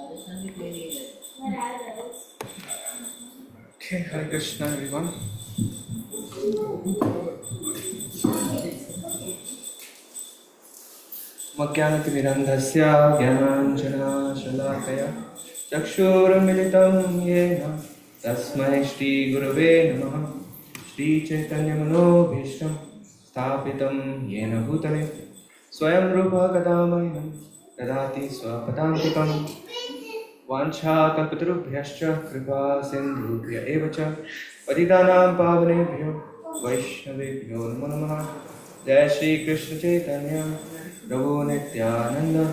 Okay, Hare Krishna everyone. Magyanatimirandhasya Gyananjana-shalakaya Chakshurmilitam yena Tasmai Shri Gurave Namaha Shri Chaitanya Manobhishtam Sthapitam yena bhutale Swayam Rupa Kadamayam Dadati Swapadantikam Vancha kalpatarubhyascha kripa sindhubhya evacha Patitanam pavanebhyo Vaishnavebhyo namo namaha Jai Shri Krishna Chaitanya Prabhu Nityananda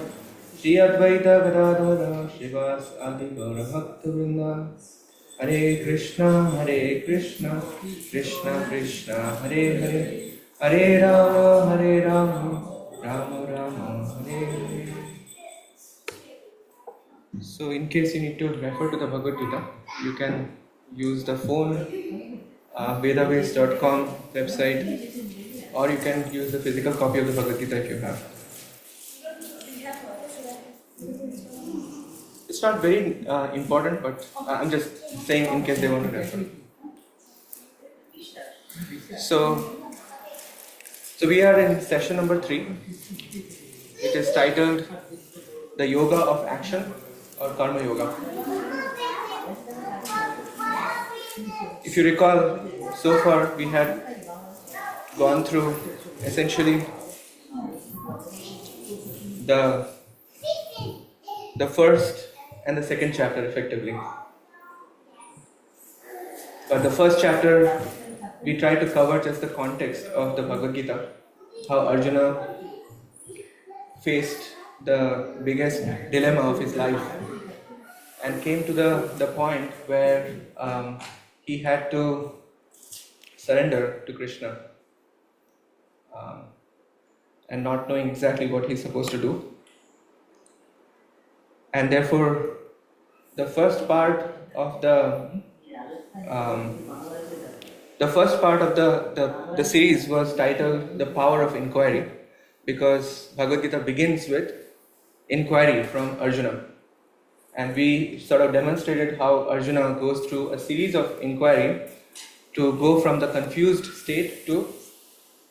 Shri Advaita Gadadhara Shivas Adi Gaura Bhakta Vrinda Hare Krishna Krishna Krishna Hare Hare Hare Rama Rama Rama Hare Hare. So in case you need to refer to the Bhagavad Gita, you can use the phone vedabase.com website, or you can use the physical copy of the Bhagavad Gita if you have. It's not very important, but I'm just saying in case they want to refer. So we are in session number 3. It is titled The Yoga of Action or Karma Yoga. If you recall, so far we had gone through essentially the first and the second chapter effectively. But the first chapter we tried to cover just the context of the Bhagavad Gita, how Arjuna faced the biggest dilemma of his life and came to the point where he had to surrender to Krishna and not knowing exactly what he's supposed to do. And therefore, the first part of the series was titled The Power of Inquiry, because Bhagavad Gita begins with inquiry from Arjuna. And we sort of demonstrated how Arjuna goes through a series of inquiry to go from the confused state to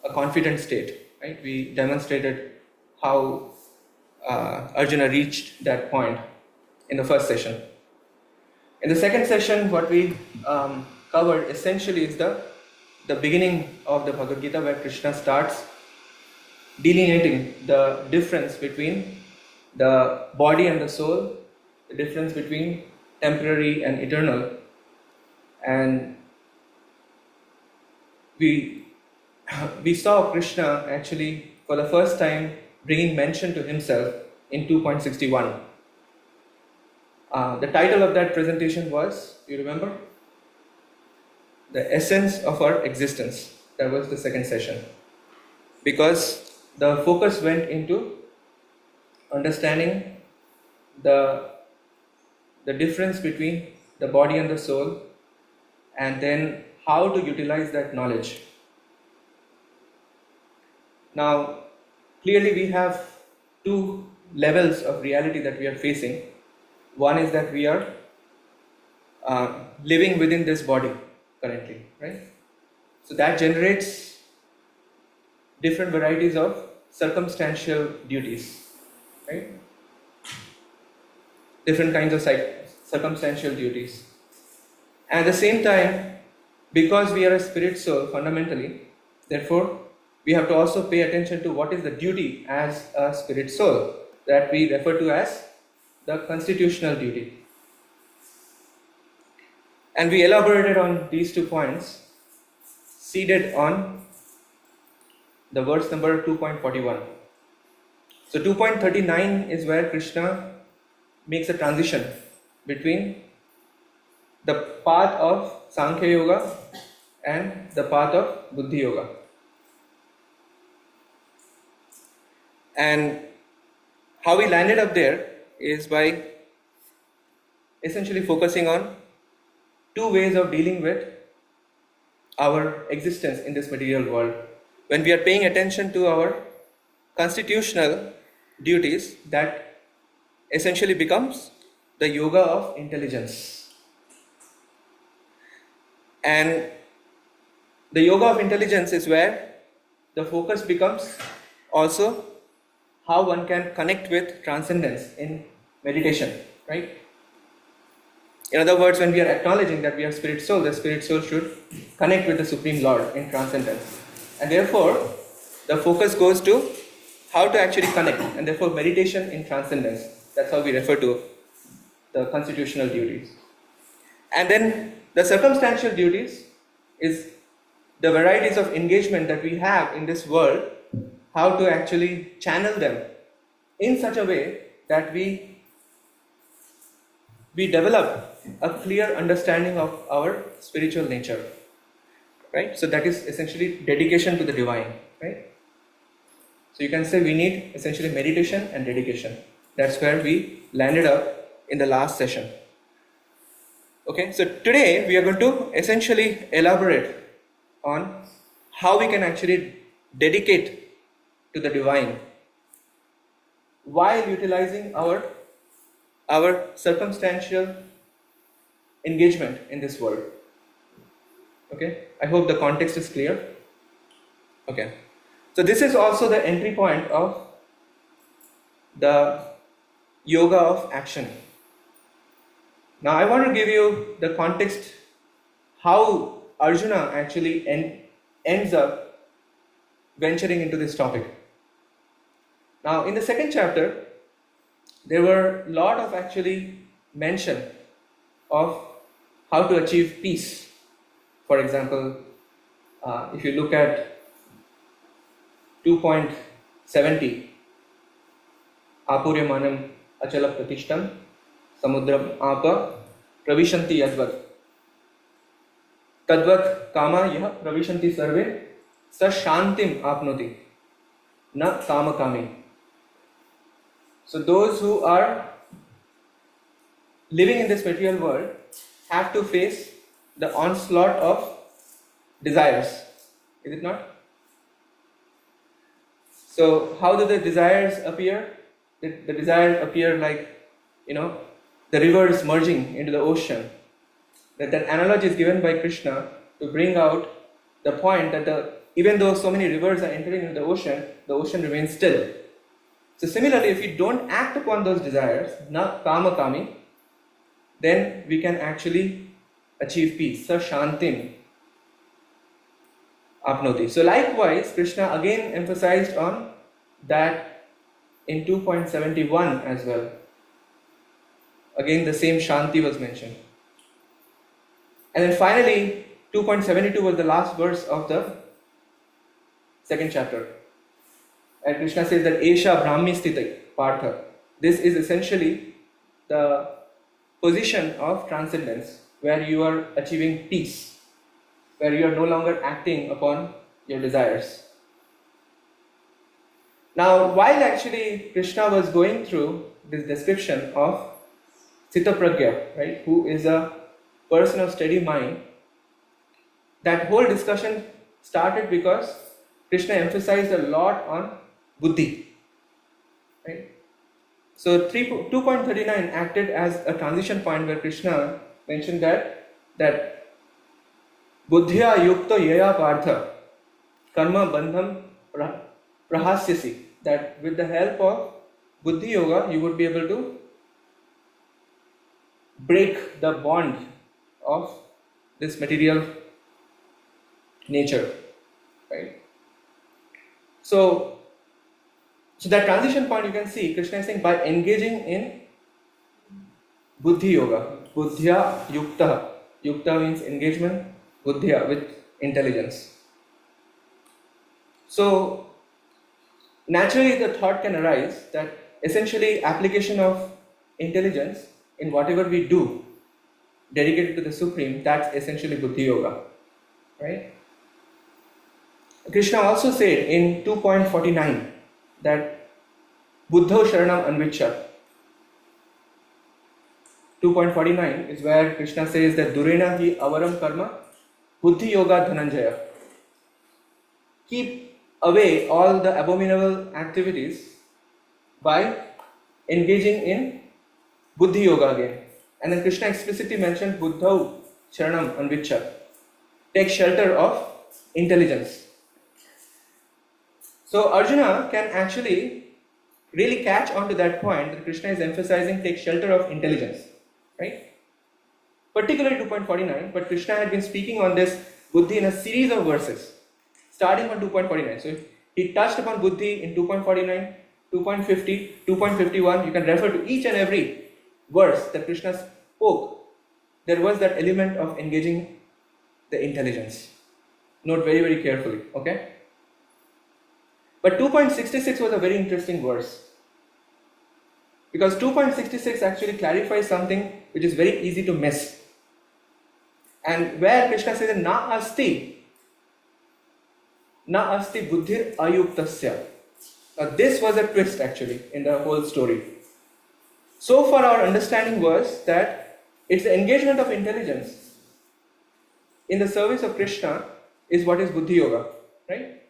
a confident state. Right? We demonstrated how Arjuna reached that point in the first session. In the second session, what we covered essentially is the beginning of the Bhagavad Gita, where Krishna starts delineating the difference between the body and the soul, the difference between temporary and eternal. And we saw Krishna actually for the first time bringing mention to himself in 2.61. The title of that presentation was, you remember? The Essence of Our Existence. That was the second session. Because the focus went into understanding the difference between the body and the soul, and then how to utilize that knowledge. Now, clearly we have two levels of reality that we are facing. One is that we are living within this body currently, right? So that generates different varieties of circumstantial duties, right? Different kinds of circumstantial duties. And at the same time, because we are a spirit soul fundamentally, therefore, we have to also pay attention to what is the duty as a spirit soul that we refer to as the constitutional duty. And we elaborated on these 2 points, seated on the verse number 2.41. So 2.39 is where Krishna makes a transition between the path of Sankhya Yoga and the path of Buddhi Yoga. And how we landed up there is by essentially focusing on 2 ways of dealing with our existence in this material world. When we are paying attention to our constitutional duties, that essentially becomes the yoga of intelligence. And the yoga of intelligence is where the focus becomes also how one can connect with transcendence in meditation, right? In other words, when we are acknowledging that we are spirit soul, the spirit soul should connect with the Supreme Lord in transcendence. And therefore, the focus goes to how to actually connect, and therefore meditation in transcendence. That's how we refer to the constitutional duties. And then the circumstantial duties is the varieties of engagement that we have in this world, how to actually channel them in such a way that we develop a clear understanding of our spiritual nature, right? So that is essentially dedication to the divine, right? So you can say we need essentially meditation and dedication. That's where we landed up in the last session. Okay, so today we are going to essentially elaborate on how we can actually dedicate to the divine while utilizing our circumstantial engagement in this world. Okay, I hope the context is clear. Okay, so this is also the entry point of the yoga of action. Now I want to give you the context how Arjuna actually ends up venturing into this topic. Now in the second chapter, there were a lot of actually mention of how to achieve peace. For example, if you look at 2.70, Apuryamanam achala pratishtam samudram apa pravishanti yadvat tadvat kama yah pravishanti sarve sa shantim apnoti na kama kami. So those who are living in this material world have to face the onslaught of desires, is it not? So how do the desires appear? The desires appear like, the rivers merging into the ocean. That analogy is given by Krishna to bring out the point that even though so many rivers are entering into the ocean remains still. So similarly, if we don't act upon those desires, na kama kami, then we can actually achieve peace. Sa shantim apnoti. So likewise, Krishna again emphasized on that in 2.71 as well. Again, the same shanti was mentioned. And then finally, 2.72 was the last verse of the second chapter. And Krishna says that Esha Brahmi Sthiti Partha. This is essentially the position of transcendence where you are achieving peace, where you are no longer acting upon your desires. Now, while actually Krishna was going through this description of Sthita Pragya, right, who is a person of steady mind, that whole discussion started because Krishna emphasized a lot on buddhi, right? So 2.39 acted as a transition point where Krishna mentioned that buddhya yukta yaya partha karma bandham prahasyasi, that with the help of buddhi yoga you would be able to break the bond of this material nature, right? So that transition point, you can see Krishna is saying by engaging in buddhi yoga, buddhya yukta. Yukta means engagement, buddhya with intelligence. So naturally the thought can arise that essentially application of intelligence in whatever we do dedicated to the Supreme, that's essentially buddhi yoga, right? Krishna also said in 2.49 that Buddho Sharanam Anvicha. 2.49 is where Krishna says that Durena hi avaram karma buddhi yoga dhananjaya. Keep away all the abominable activities by engaging in Buddhi Yoga again. And then Krishna explicitly mentioned Buddhau Charanam Anvicha. Take shelter of intelligence. So Arjuna can actually really catch on to that point that Krishna is emphasizing take shelter of intelligence. Right? Particularly 2.49, but Krishna had been speaking on this Buddhi in a series of verses, starting on 2.49. So he touched upon Buddhi in 2.49, 2.50, 2.51. You can refer to each and every verse that Krishna spoke. There was that element of engaging the intelligence. Note very, very carefully, okay? But 2.66 was a very interesting verse. Because 2.66 actually clarifies something which is very easy to miss. And where Krishna says, Na asti buddhir ayuktasya. Now this was a twist actually in the whole story. So far our understanding was that it's the engagement of intelligence in the service of Krishna is what is Buddhi Yoga, right?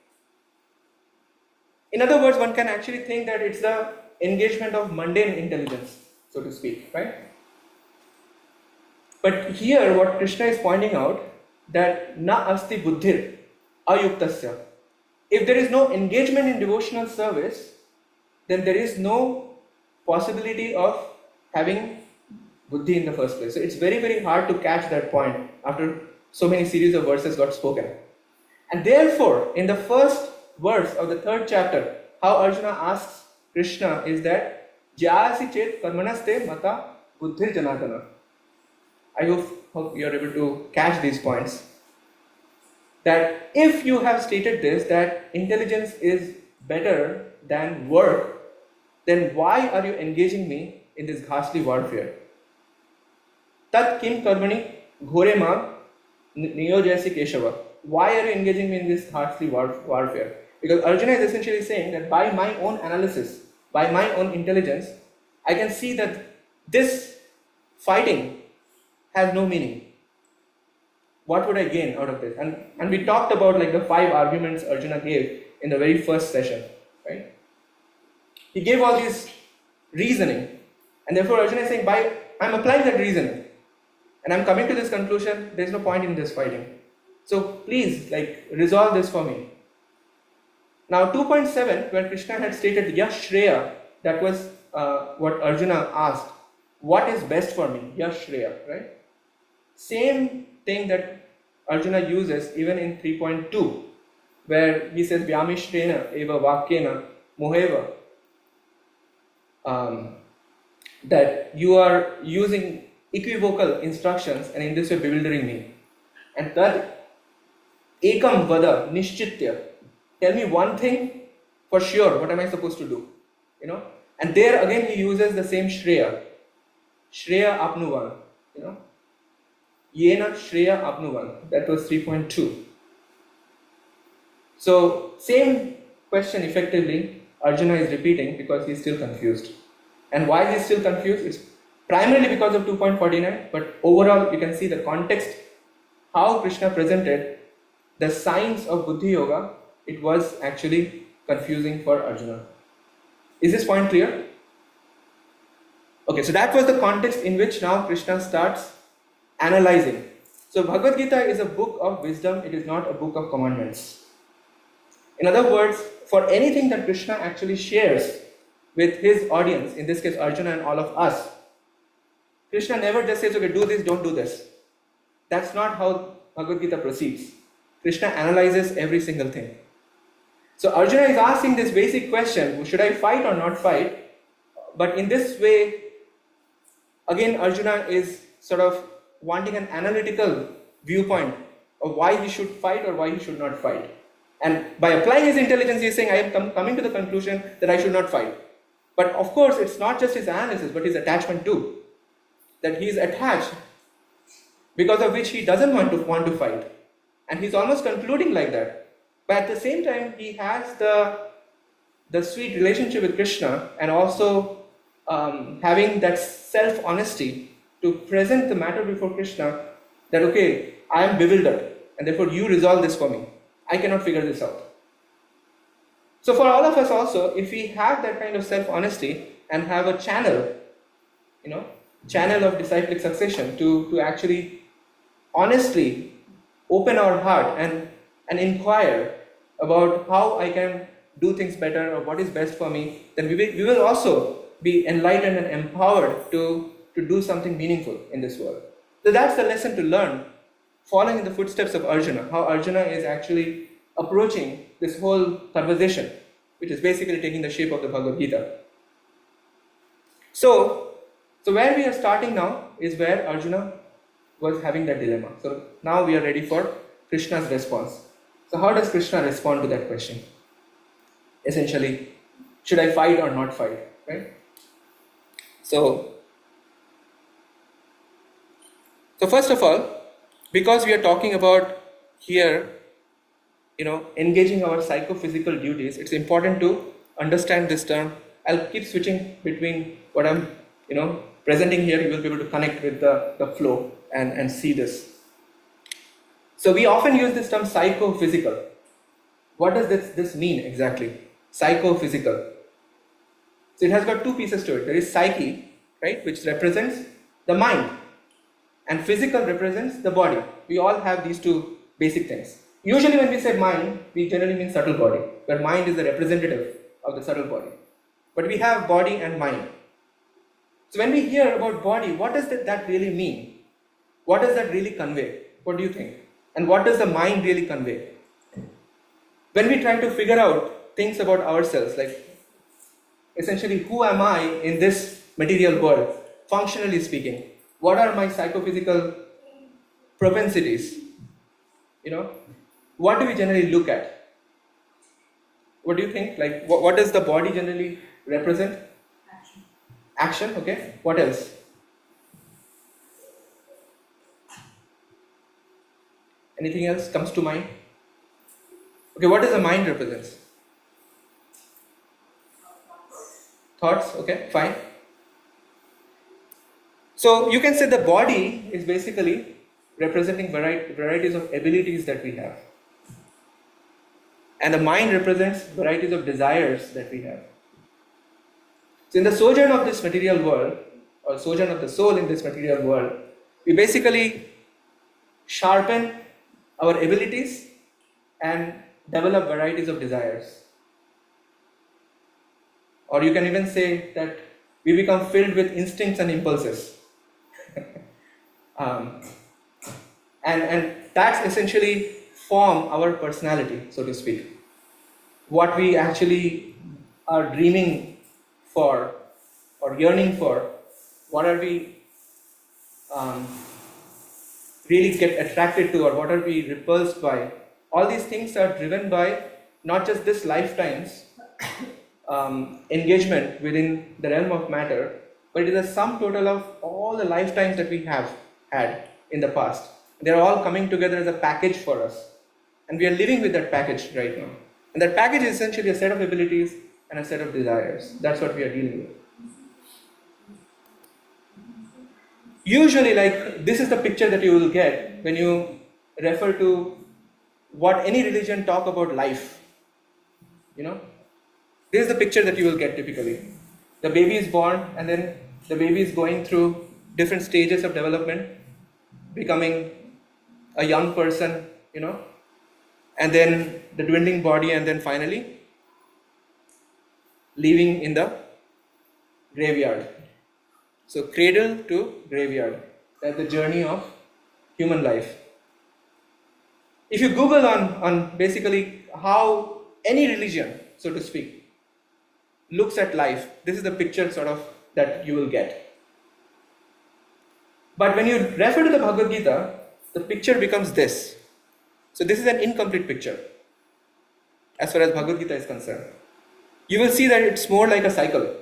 In other words, one can actually think that it's the engagement of mundane intelligence, so to speak, right? But here what Krishna is pointing out that na asti buddhir ayuktasya. If there is no engagement in devotional service, then there is no possibility of having buddhi in the first place. So it's very, very hard to catch that point after so many series of verses got spoken. And therefore, in the first verse of the third chapter, how Arjuna asks Krishna is that Jyasi chet karmanaste mata buddhir janatana. I hope you are able to catch these points. That if you have stated this, that intelligence is better than work, then why are you engaging me in this ghastly warfare? Tat kim karmani ghore ma niyojayasi keshava. Why are you engaging me in this ghastly warfare? Because Arjuna is essentially saying that by my own analysis, by my own intelligence, I can see that this fighting has no meaning. What would I gain out of this? And we talked about like the 5 arguments Arjuna gave in the very first session, right? He gave all these reasoning, and therefore Arjuna is saying, I'm applying that reasoning, and I'm coming to this conclusion, there's no point in this fighting. So please, resolve this for me. Now 2.7, where Krishna had stated Yash Shreya, that was what Arjuna asked. What is best for me? Yash Shreya, right? Same thing that Arjuna uses even in 3.2, where he says Vyamishrena eva vakyena moheva, that you are using equivocal instructions and in this way bewildering me. And that ekam vada nishchitya, tell me one thing for sure, what am I supposed to do? And there again he uses the same Shreya apnuvan, Yena Shreya apnuvan, that was 3.2. So same question effectively Arjuna is repeating because he is still confused. And why he is still confused? It's primarily because of 2.49, but overall you can see the context, how Krishna presented the science of Buddhi Yoga, it was actually confusing for Arjuna. Is this point clear? Okay, so that was the context in which now Krishna starts analyzing. So Bhagavad Gita is a book of wisdom, it is not a book of commandments. In other words, for anything that Krishna actually shares with his audience, in this case Arjuna and all of us, Krishna never just says, okay, do this, don't do this. That's not how Bhagavad Gita proceeds. Krishna analyzes every single thing. So Arjuna is asking this basic question, should I fight or not fight? But in this way, again Arjuna is sort of wanting an analytical viewpoint of why he should fight or why he should not fight. And by applying his intelligence, he is saying, I am coming to the conclusion that I should not fight. But of course, it's not just his analysis, but his attachment too. That he is attached, because of which he doesn't want to fight. And he's almost concluding like that. But at the same time, he has the sweet relationship with Krishna, and also having that self-honesty to present the matter before Krishna, that okay, I am bewildered, and therefore you resolve this for me. I cannot figure this out. So for all of us also, if we have that kind of self-honesty and have a channel channel of disciplic succession to actually honestly open our heart and inquire about how I can do things better or what is best for me, then we will also be enlightened and empowered to do something meaningful in this world. So that's the lesson to learn, following in the footsteps of Arjuna, how Arjuna is actually approaching this whole conversation, which is basically taking the shape of the Bhagavad Gita. So where we are starting now is where Arjuna was having that dilemma. So now we are ready for Krishna's response. So how does Krishna respond to that question? Essentially, should I fight or not fight? Right? So first of all, because we are talking about here, engaging our psychophysical duties, it's important to understand this term. I'll keep switching between what I'm, presenting here. You will be able to connect with the flow and see this. So we often use this term psychophysical. What does this mean exactly? Psychophysical. So it has got two pieces to it. There is psyche, right, which represents the mind, and physical represents the body. We all have these two basic things. Usually when we say mind, we generally mean subtle body, where mind is the representative of the subtle body. But we have body and mind. So when we hear about body, what does that really mean? What does that really convey? What do you think? And what does the mind really convey? When we try to figure out things about ourselves, like essentially who am I in this material world, functionally speaking, what are my psychophysical propensities? What do we generally look at? What do you think? Like, what does the body generally represent? Action, okay. What else? Anything else comes to mind? Okay, what does the mind represent? Thoughts, okay, fine. So you can say the body is basically representing varieties of abilities that we have. And the mind represents varieties of desires that we have. So in the sojourn of this material world, or sojourn of the soul in this material world, we basically sharpen our abilities and develop varieties of desires. Or you can even say that we become filled with instincts and impulses. And that's essentially form our personality, so to speak. What we actually are dreaming for or yearning for, what are we really get attracted to, or what are we repulsed by. All these things are driven by not just this lifetime's engagement within the realm of matter, but it is a sum total of all the lifetimes that we have had in the past. They're all coming together as a package for us. And we are living with that package right now. And that package is essentially a set of abilities and a set of desires. That's what we are dealing with. Usually, this is the picture that you will get when you refer to what any religion talk about life. This is the picture that you will get typically. The baby is born, and then the baby is going through different stages of development, becoming a young person, and then the dwindling body, and then finally leaving in the graveyard. So cradle to graveyard, that's the journey of human life. If you Google on basically how any religion, so to speak, looks at life, this is the picture sort of that you will get. But when you refer to the Bhagavad Gita, the picture becomes this. So this is an incomplete picture as far as Bhagavad Gita is concerned. You will see that it's more like a cycle.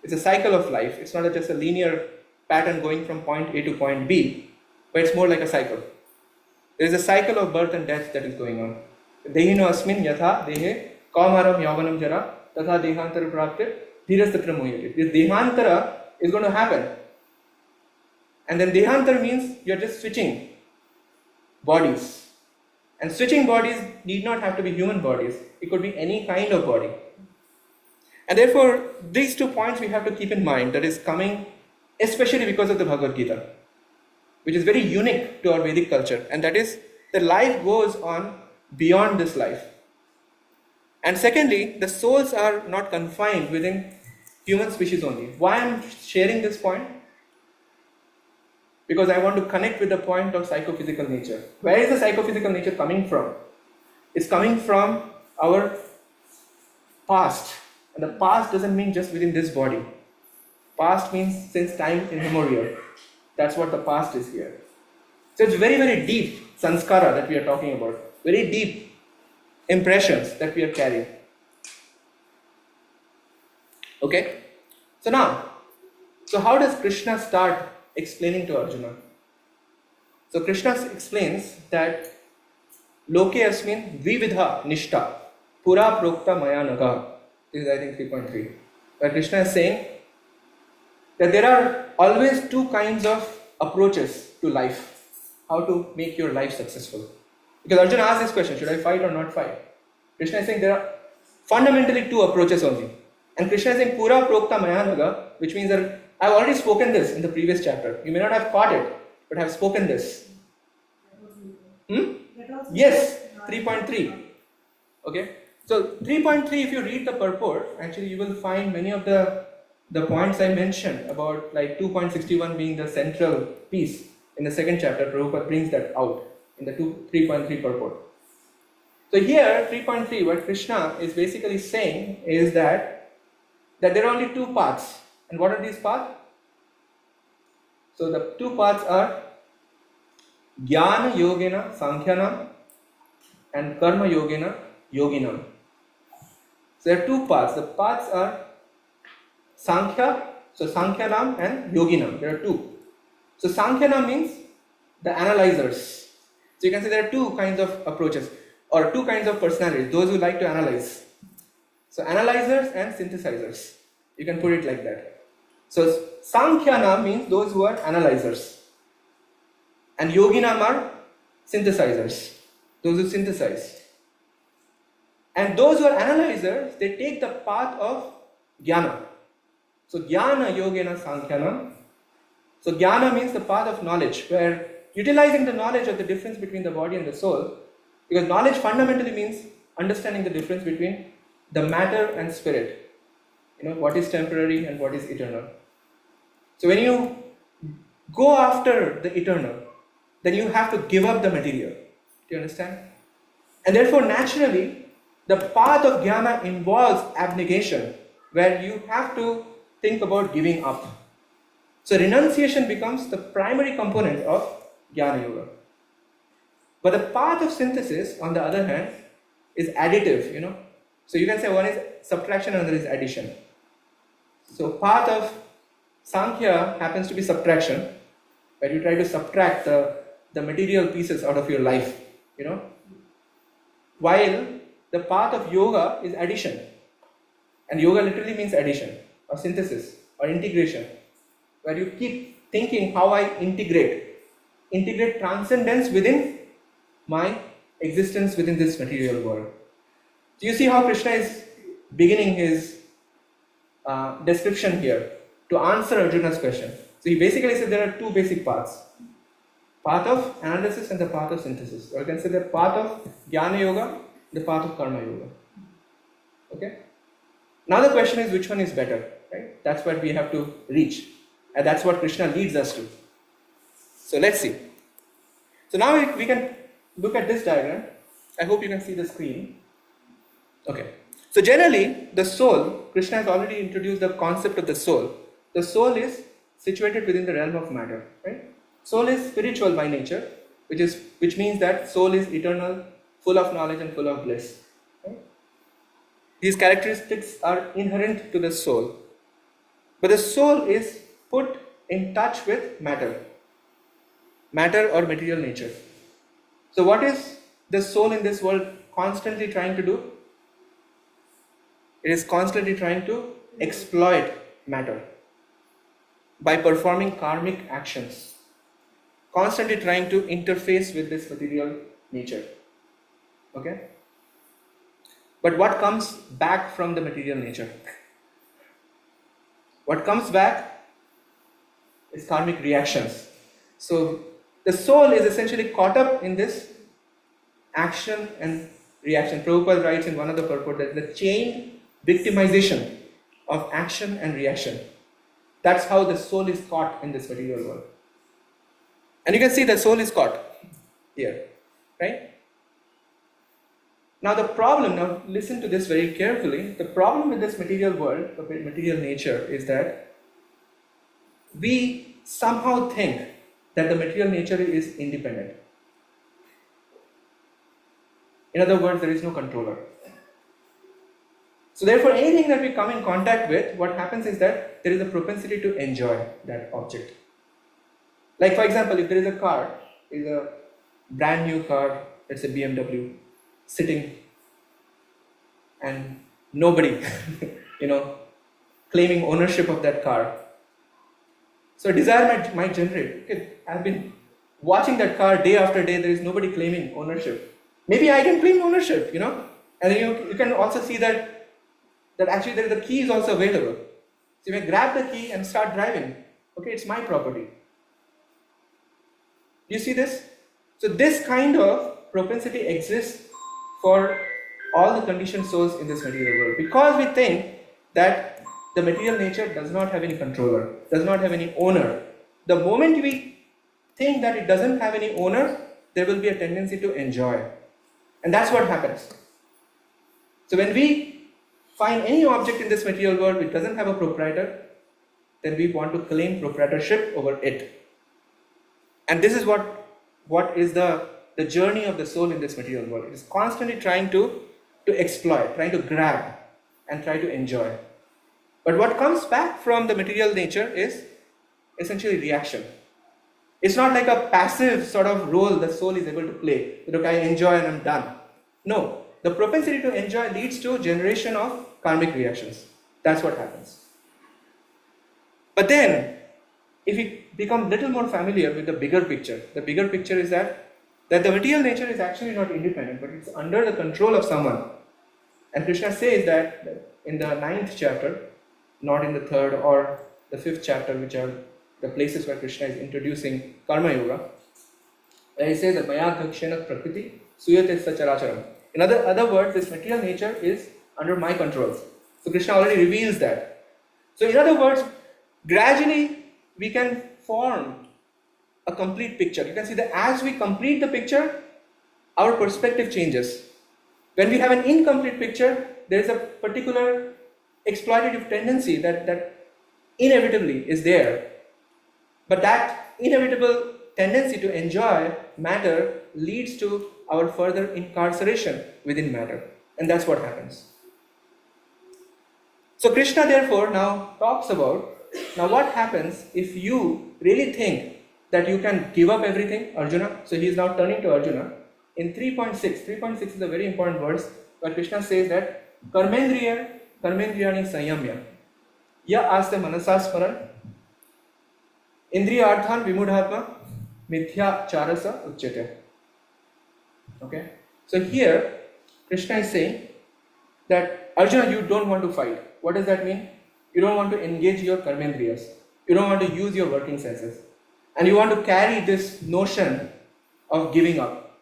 It's a cycle of life. It's not just a linear pattern going from point A to point B, but it's more like a cycle. There is a cycle of birth and death that is going on. Dehino asmin yatha dehe kaumaram yavanam jara tatha dehantara prapte dhirastatra mohyate. This dehantara is going to happen. And then dehantara means you're just switching bodies. And switching bodies need not have to be human bodies. It could be any kind of body. And therefore, these 2 points we have to keep in mind, that is coming especially because of the Bhagavad Gita, which is very unique to our Vedic culture, and that is the life goes on beyond this life. And secondly, the souls are not confined within human species only. Why I am sharing this point? Because I want to connect with the point of psychophysical nature. Where is the psychophysical nature coming from? It's coming from our past. And the past doesn't mean just within this body. Past means since time immemorial. That's what the past is here. So it's very, very deep sanskara that we are talking about. Very deep impressions that we are carrying. Okay? So how does Krishna start explaining to Arjuna? So Krishna explains that Loke asmin vividha nishta pura prokta maya naga. This is I think 3.3. Where Krishna is saying that there are always two kinds of approaches to life. How to make your life successful. Because Arjuna asked this question, should I fight or not fight? Krishna is saying there are fundamentally two approaches only. And Krishna is saying pura prokta maya naga, which means that I've already spoken this in the previous chapter. You may not have caught it, but I've spoken this. Yes, 3.3. Okay. So 3.3, if you read the purport, actually you will find many of the points I mentioned about like 2.61 being the central piece in the second chapter. Prabhupada brings that out in the 3.3 purport. So here 3.3, what Krishna is basically saying is that there are only two paths. And what are these paths? So the two paths are Jnana Yogena Sankhyanam and Karma Yogena Yoginam. So there are two paths. The paths are Sankhya, so Sankhyanam and Yoginam. There are two. So Sankhyanam means the analyzers. So you can say there are two kinds of approaches or two kinds of personalities, those who like to analyze. So analyzers and synthesizers. You can put it like that. So Sankhyanam means those who are analyzers. And Yoginam are synthesizers, those who synthesize. And those who are analyzers, they take the path of Jnana. So Jnana Yogena Sankhyanam. So Jnana means the path of knowledge, where utilizing the knowledge of the difference between the body and the soul, because knowledge fundamentally means understanding the difference between the matter and spirit. What is temporary and what is eternal. So when you go after the eternal, then you have to give up the material. Do you understand? And therefore, naturally, the path of Jnana involves abnegation, where you have to think about giving up. So renunciation becomes the primary component of Jnana Yoga. But the path of synthesis, on the other hand, is additive, So you can say one is subtraction and another is addition. So path of Sankhya happens to be subtraction, where you try to subtract the material pieces out of your life, While the path of yoga is addition. And yoga literally means addition or synthesis or integration, where you keep thinking how I integrate transcendence within my existence within this material world. So you see how Krishna is beginning his description here to answer Arjuna's question. So he basically said there are two basic paths. Path of analysis and the path of synthesis. Or you can say the path of Jnana Yoga, the path of Karma Yoga. Okay? Now the question is, which one is better? Right? That's what we have to reach. And that's what Krishna leads us to. So let's see. So now we can look at this diagram. I hope you can see the screen. Okay. So generally, the soul, Krishna has already introduced the concept of the soul. The soul is situated within the realm of matter. Right? Soul is spiritual by nature, which means that soul is eternal, full of knowledge and full of bliss. Right? These characteristics are inherent to the soul. But the soul is put in touch with matter or material nature. So what is the soul in this world constantly trying to do? It is constantly trying to exploit matter by performing karmic actions, constantly trying to interface with this material nature. Okay? But what comes back from the material nature? What comes back is karmic reactions. So the soul is essentially caught up in this action and reaction. Prabhupada writes in one of the purport that the chain victimization of action and reaction. That's how the soul is caught in this material world. And you can see the soul is caught here, right? Now the problem, now listen to this very carefully, the problem with this material world, the material nature, is that we somehow think that the material nature is independent. In other words, there is no controller. So therefore, anything that we come in contact with, what happens is that there is a propensity to enjoy that object. Like for example, if there is a car, is a brand new car, let's say BMW, sitting and nobody, claiming ownership of that car. So a desire might generate. Okay, I've been watching that car day after day, there is nobody claiming ownership. Maybe I can claim ownership, and then you can also see that actually the key is also available. So you may grab the key and start driving. Okay, it's my property. Do you see this? So this kind of propensity exists for all the conditioned souls in this material world, because we think that the material nature does not have any controller, does not have any owner. The moment we think that it doesn't have any owner, there will be a tendency to enjoy. And that's what happens. So when we find any object in this material world which doesn't have a proprietor, then we want to claim proprietorship over it. And this is what is the journey of the soul in this material world. It is constantly trying to exploit, trying to grab and try to enjoy. But what comes back from the material nature is essentially reaction. It's not like a passive sort of role the soul is able to play. Look, I enjoy and I'm done. No, the propensity to enjoy leads to generation of karmic reactions. That's what happens. But then, if we become a little more familiar with the bigger picture is that the material nature is actually not independent, but it's under the control of someone. And Krishna says that in the 9th chapter, not in the 3rd or the 5th chapter, which are the places where Krishna is introducing Karma Yoga, where he says that Maya Dhakshena Prakriti Suyate Sacharacharam. In other words, this material nature is under my control. So Krishna already reveals that. So in other words, gradually we can form a complete picture. You can see that as we complete the picture, our perspective changes. When we have an incomplete picture, there is a particular exploitative tendency that inevitably is there. But that inevitable tendency to enjoy matter leads to our further incarceration within matter. And that's what happens. So Krishna therefore now talks about, now what happens if you really think that you can give up everything, Arjuna? So he is now turning to Arjuna. In 3.6 is a very important verse where Krishna says that Karmendriyani Sanyamya Ya Aste Manasasmaran Indriya Arthan Vimudhatma Mithya Charasa Uchyate. Okay. So here Krishna is saying that Arjuna, you don't want to fight. What does that mean? You don't want to engage your karmendriyas. You don't want to use your working senses. And you want to carry this notion of giving up.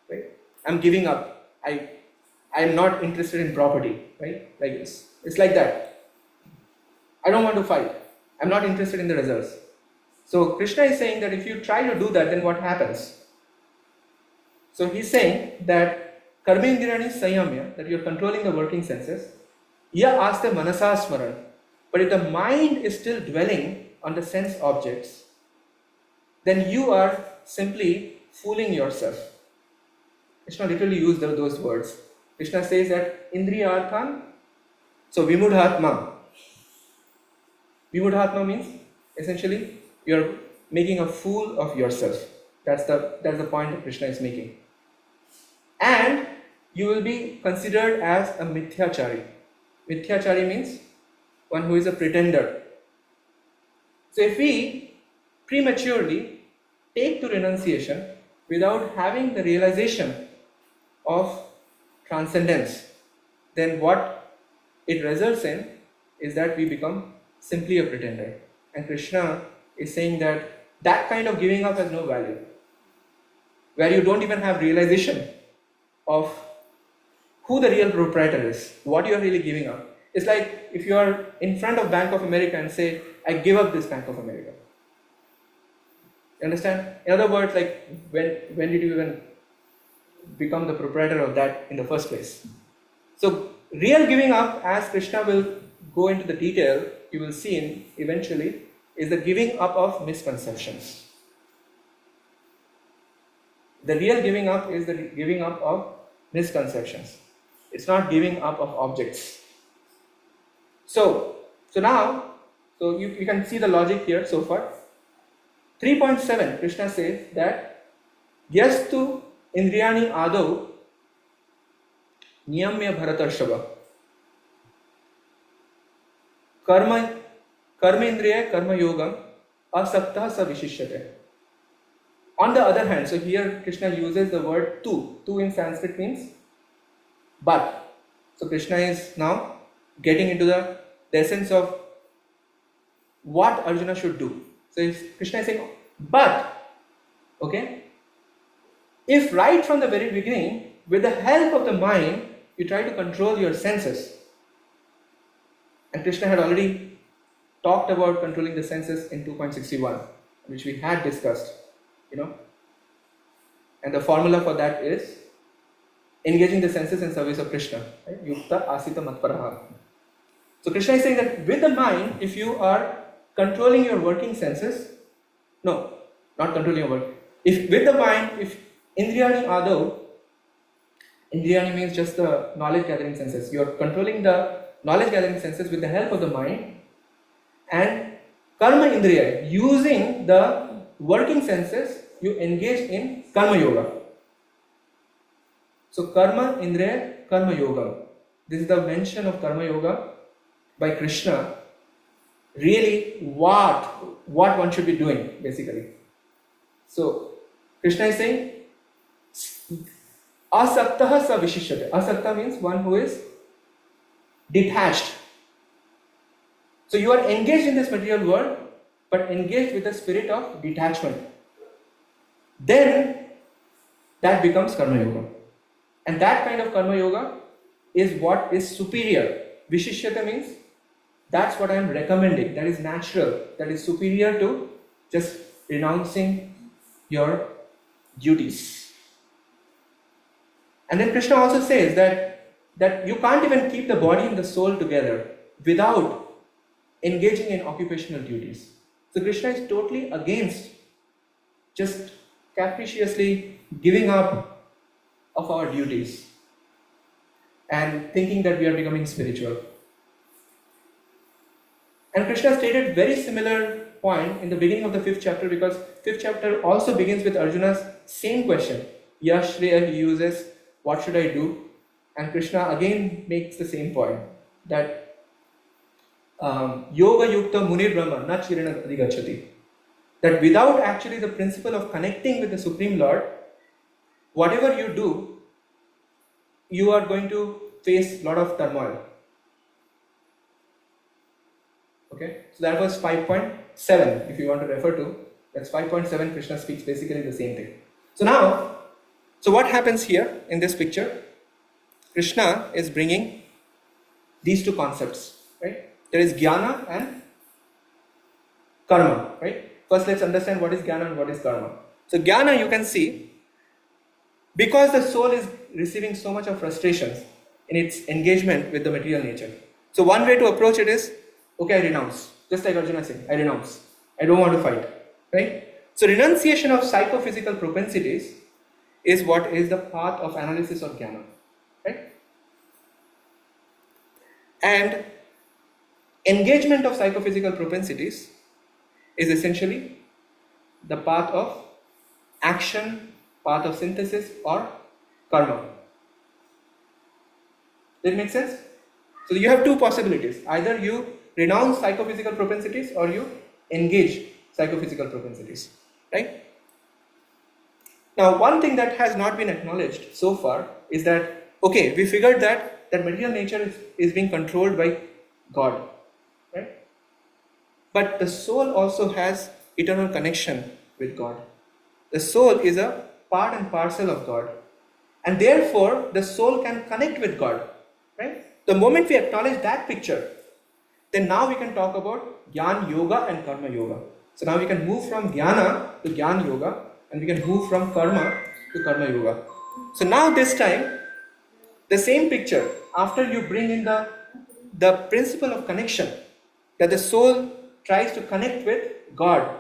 Right? I'm giving up. I'm not interested in property. Right? Like this. It's like that. I don't want to fight. I'm not interested in the results. So Krishna is saying that if you try to do that, then what happens? So he's saying that Karmendriyani Sanyamya, that you're controlling the working senses, Ya Aste Manasasmaran. But if the mind is still dwelling on the sense objects, then you are simply fooling yourself. Krishna literally used those words. Krishna says that Indriya Arthan, so Vimudhatma. Vimudhatma means essentially you're making a fool of yourself. That's the point that Krishna is making. And you will be considered as a mithyachari. Mithyachari means one who is a pretender. So if we prematurely take to renunciation without having the realization of transcendence, then what it results in is that we become simply a pretender. And Krishna is saying that that kind of giving up has no value, where you don't even have realization of who the real proprietor is, what you are really giving up. It's like if you are in front of Bank of America and say, I give up this Bank of America. You understand? In other words, like when did you even become the proprietor of that in the first place? So real giving up, as Krishna will go into the detail, you will see eventually, is the giving up of misconceptions. The real giving up is the giving up of misconceptions. It's not giving up of objects. So now, you can see the logic here so far. 3.7, Krishna says that Yastu Indriyani Adau Niyamya Bharatarshava Karma Indriya Karma Yogam Asakta Sa Vishishyate. On the other hand, so here Krishna uses the word tu. Tu in Sanskrit means but. So Krishna is now getting into the essence of what Arjuna should do. So Krishna is saying, but, okay, if right from the very beginning, with the help of the mind, you try to control your senses, and Krishna had already talked about controlling the senses in 2.61, which we had discussed, and the formula for that is engaging the senses in service of Krishna, right? Yukta Asita Matparaha. So Krishna is saying that with the mind, if you are controlling your working senses, no, not controlling your work. If with the mind, if Indriyani Adau, Indriyani means just the knowledge gathering senses. You are controlling the knowledge gathering senses with the help of the mind, and Karma Indriya, using the working senses, you engage in Karma Yoga. So Karma Indriya Karma Yoga. This is the mention of Karma Yoga by Krishna. Really, what one should be doing, basically. So Krishna is saying, Asaktaha sa vishishyate. Asakta means one who is detached. So you are engaged in this material world, but engaged with the spirit of detachment. Then that becomes Karma Yoga. And that kind of Karma Yoga is what is superior. Vishishyate means that's what I am recommending. That is natural. That is superior to just renouncing your duties. And then Krishna also says that you can't even keep the body and the soul together without engaging in occupational duties. So Krishna is totally against just capriciously giving up of our duties and thinking that we are becoming spiritual. And Krishna stated very similar point in the beginning of the 5th chapter, because 5th chapter also begins with Arjuna's same question. Yashreya, he uses, what should I do? And Krishna again makes the same point, that Yoga Yukta Munir Brahma na chirana adhigachati. That without actually the principle of connecting with the Supreme Lord, whatever you do, you are going to face a lot of turmoil. Okay, so that was 5.7. If you want to refer to, that's 5.7. Krishna speaks basically the same thing. So now, what happens here in this picture? Krishna is bringing these two concepts, right? There is jnana and karma, right? First, let's understand what is jnana and what is karma. So jnana, you can see, because the soul is receiving so much of frustrations in its engagement with the material nature. So one way to approach it is, okay, I renounce. Just like Arjuna said, I renounce. I don't want to fight, right? So renunciation of psychophysical propensities is what is the path of analysis of jnana, right? And engagement of psychophysical propensities is essentially the path of action, path of synthesis, or karma. Does it make sense? So you have two possibilities. Either you renounce psychophysical propensities or you engage psychophysical propensities, right? Now, one thing that has not been acknowledged so far is that, okay, we figured that material nature is being controlled by God, right? But the soul also has eternal connection with God. The soul is a part and parcel of God. And therefore, the soul can connect with God. Right? The moment we acknowledge that picture, then now we can talk about Jnana Yoga and Karma Yoga. So now we can move from Jnana to Jnana Yoga, and we can move from Karma to Karma Yoga. So now this time, the same picture, after you bring in the principle of connection, that the soul tries to connect with God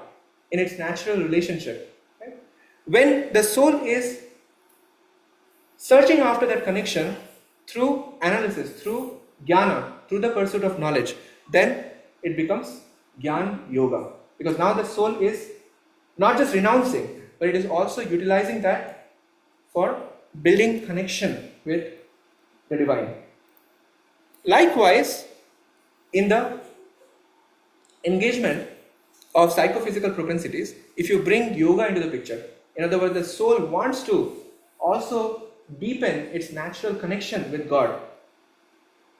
in its natural relationship. Right? When the soul is searching after that connection through analysis, through jnana, through the pursuit of knowledge, then it becomes Jnana Yoga. Because now the soul is not just renouncing, but it is also utilizing that for building connection with the divine. Likewise, in the engagement of psychophysical propensities, if you bring yoga into the picture, in other words, the soul wants to also deepen its natural connection with God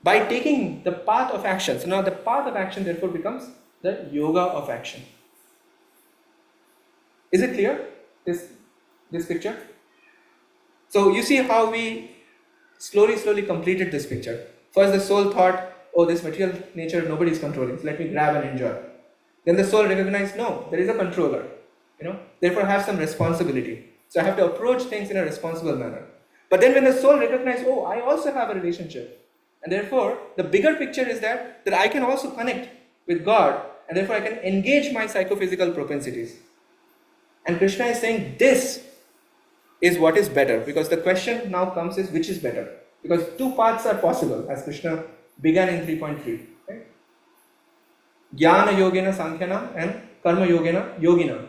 by taking the path of action. So now the path of action therefore becomes the yoga of action. Is it clear, this picture? So you see how we slowly completed this picture. First the soul thought, oh, this material nature nobody is controlling, so let me grab and enjoy. Then the soul recognized, no, there is a controller, therefore I have some responsibility. So I have to approach things in a responsible manner. But then when the soul recognized, oh, I also have a relationship, and therefore the bigger picture is that I can also connect with God, and therefore I can engage my psychophysical propensities. And Krishna is saying this is what is better, because the question now comes is which is better, because two paths are possible, as Krishna began in 3.3. Right? Jnana Yogena Sankhyanam and Karma Yogena Yogina.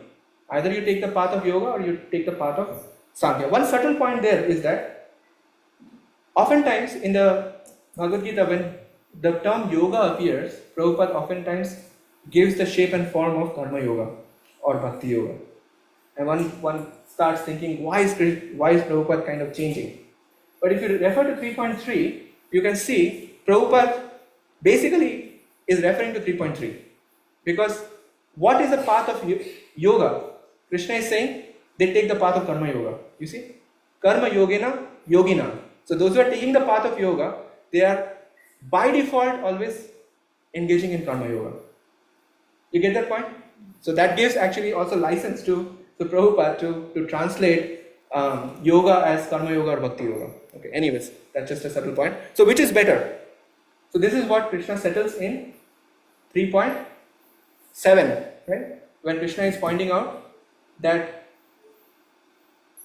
Either you take the path of yoga or you take the path of Sankhya. One subtle point there is that oftentimes in the Bhagavad Gita, when the term yoga appears, Prabhupada oftentimes gives the shape and form of Karma Yoga or Bhakti Yoga. And one starts thinking, why is Prabhupada kind of changing? But if you refer to 3.3, you can see Prabhupada basically is referring to 3.3. Because what is the path of yoga? Krishna is saying they take the path of Karma Yoga. You see? Karma Yogena Yogina. So those who are taking the path of yoga, they are by default always engaging in Karma Yoga. You get that point? So that gives actually also license to Prabhupada to translate yoga as Karma Yoga or Bhakti Yoga. Okay, anyways, that's just a subtle point. So which is better? So this is what Krishna settles in 3.7, right? When Krishna is pointing out that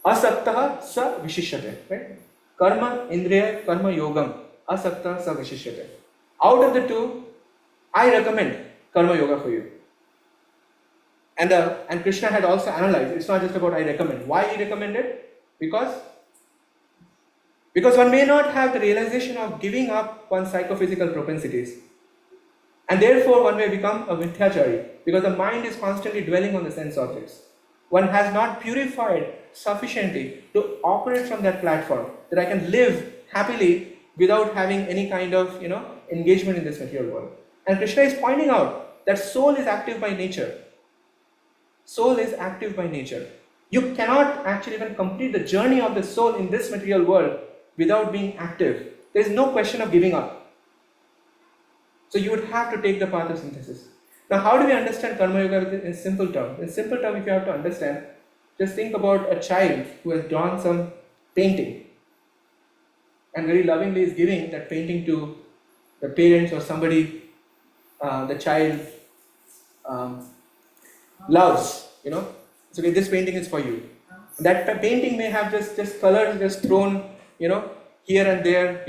asaktaha sa vishishyate, right? Karma indriya karma yogam asaktaha sa vishishyate. Out of the two, I recommend Karma Yoga for you. And Krishna had also analyzed, it's not just about I recommend. Why he recommended? Because one may not have the realization of giving up one's psychophysical propensities. And therefore one may become a mithyachari, because the mind is constantly dwelling on the sense objects. One has not purified sufficiently to operate from that platform, that I can live happily without having any kind of engagement in this material world. And Krishna is pointing out that soul is active by nature. Soul is active by nature. You cannot actually even complete the journey of the soul in this material world without being active. There is no question of giving up. So you would have to take the path of synthesis. Now how do we understand Karma Yoga in simple terms? In simple terms, if you have to understand, just think about a child who has drawn some painting and very lovingly is giving that painting to the parents or somebody the child loves, So okay, this painting is for you. That painting may have just colors just thrown, here and there,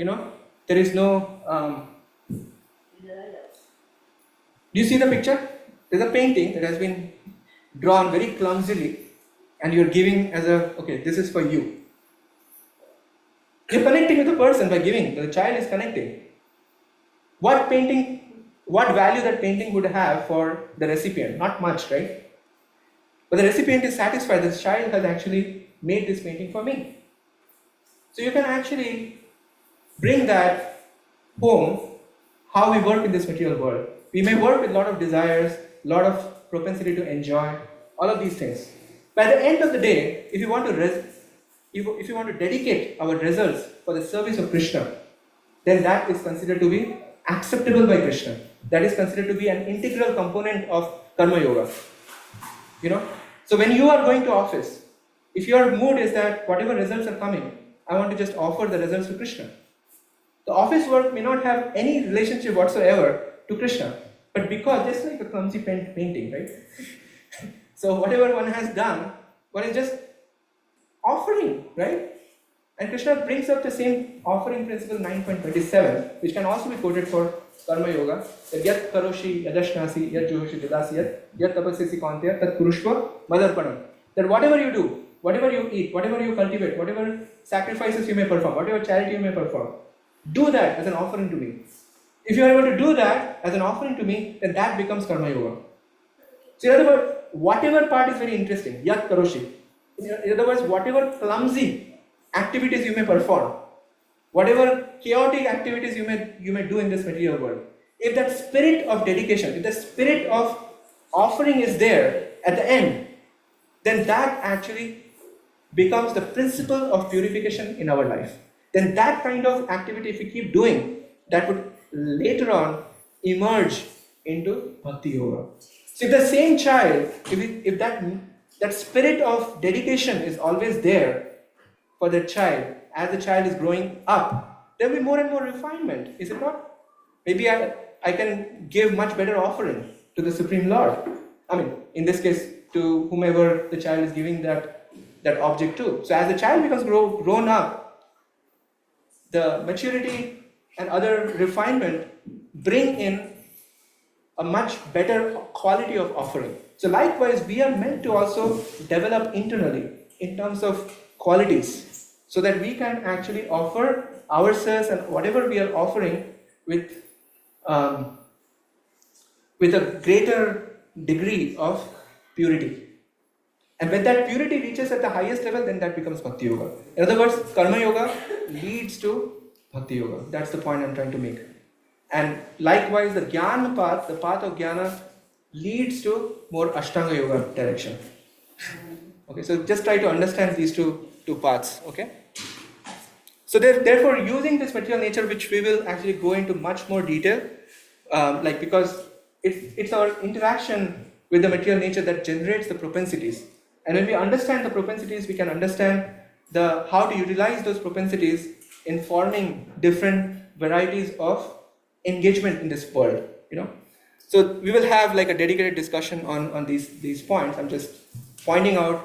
There is no. Do you see the picture? There's a painting that has been drawn very clumsily, and you're giving as okay, this is for you. You're connecting with the person by giving. The child is connecting. What value that painting would have for the recipient? Not much, right? But the recipient is satisfied that the child has actually made this painting for me. So you can actually bring that home, how we work in this material world. We may work with a lot of desires, a lot of propensity to enjoy, all of these things. By the end of the day, if you want to dedicate our results for the service of Krishna, then that is considered to be acceptable by Krishna. That is considered to be an integral component of Karma Yoga. So when you are going to office, if your mood is that whatever results are coming, I want to just offer the results to Krishna. The office work may not have any relationship whatsoever to Krishna, but because just like a clumsy painting, right? So whatever one has done, one is just offering, right? And Krishna brings up the same offering principle 9.27, which can also be quoted for Karma Yoga. Yat karoshi yadashnasi yat johoshi jadasi yat tapasyasi kantya tat kurushva madarpanam. That whatever you do, whatever you eat, whatever you cultivate, whatever sacrifices you may perform, whatever charity you may perform, do that as an offering to me. If you are able to do that as an offering to me, then that becomes Karma Yoga. So in other words, whatever part is very interesting, yat karoshi. In other words, whatever clumsy activities you may perform, whatever chaotic activities you may do in this material world, if that spirit of dedication, if the spirit of offering is there at the end, then that actually becomes the principle of purification in our life. Then that kind of activity, if we keep doing, that would later on emerge into Bhakti Yoga. So if the same child, if that spirit of dedication is always there for the child, as the child is growing up, there will be more and more refinement, is it not? Maybe I can give much better offering to the Supreme Lord. I mean, in this case, to whomever the child is giving that object to. So as the child becomes grown up, the maturity and other refinement bring in a much better quality of offering. So likewise, we are meant to also develop internally in terms of qualities, so that we can actually offer ourselves and whatever we are offering with a greater degree of purity. And when that purity reaches at the highest level, then that becomes Bhakti Yoga. In other words, Karma Yoga leads to Bhakti Yoga. That's the point I'm trying to make. And likewise, the Jnana path, the path of Jnana, leads to more Ashtanga Yoga direction. Okay, so just try to understand these two paths. Okay. So therefore, using this material nature, which we will actually go into much more detail, because it's our interaction with the material nature that generates the propensities. And when we understand the propensities, we can understand how to utilize those propensities in forming different varieties of engagement in this world. So we will have like a dedicated discussion on these points. I'm just pointing out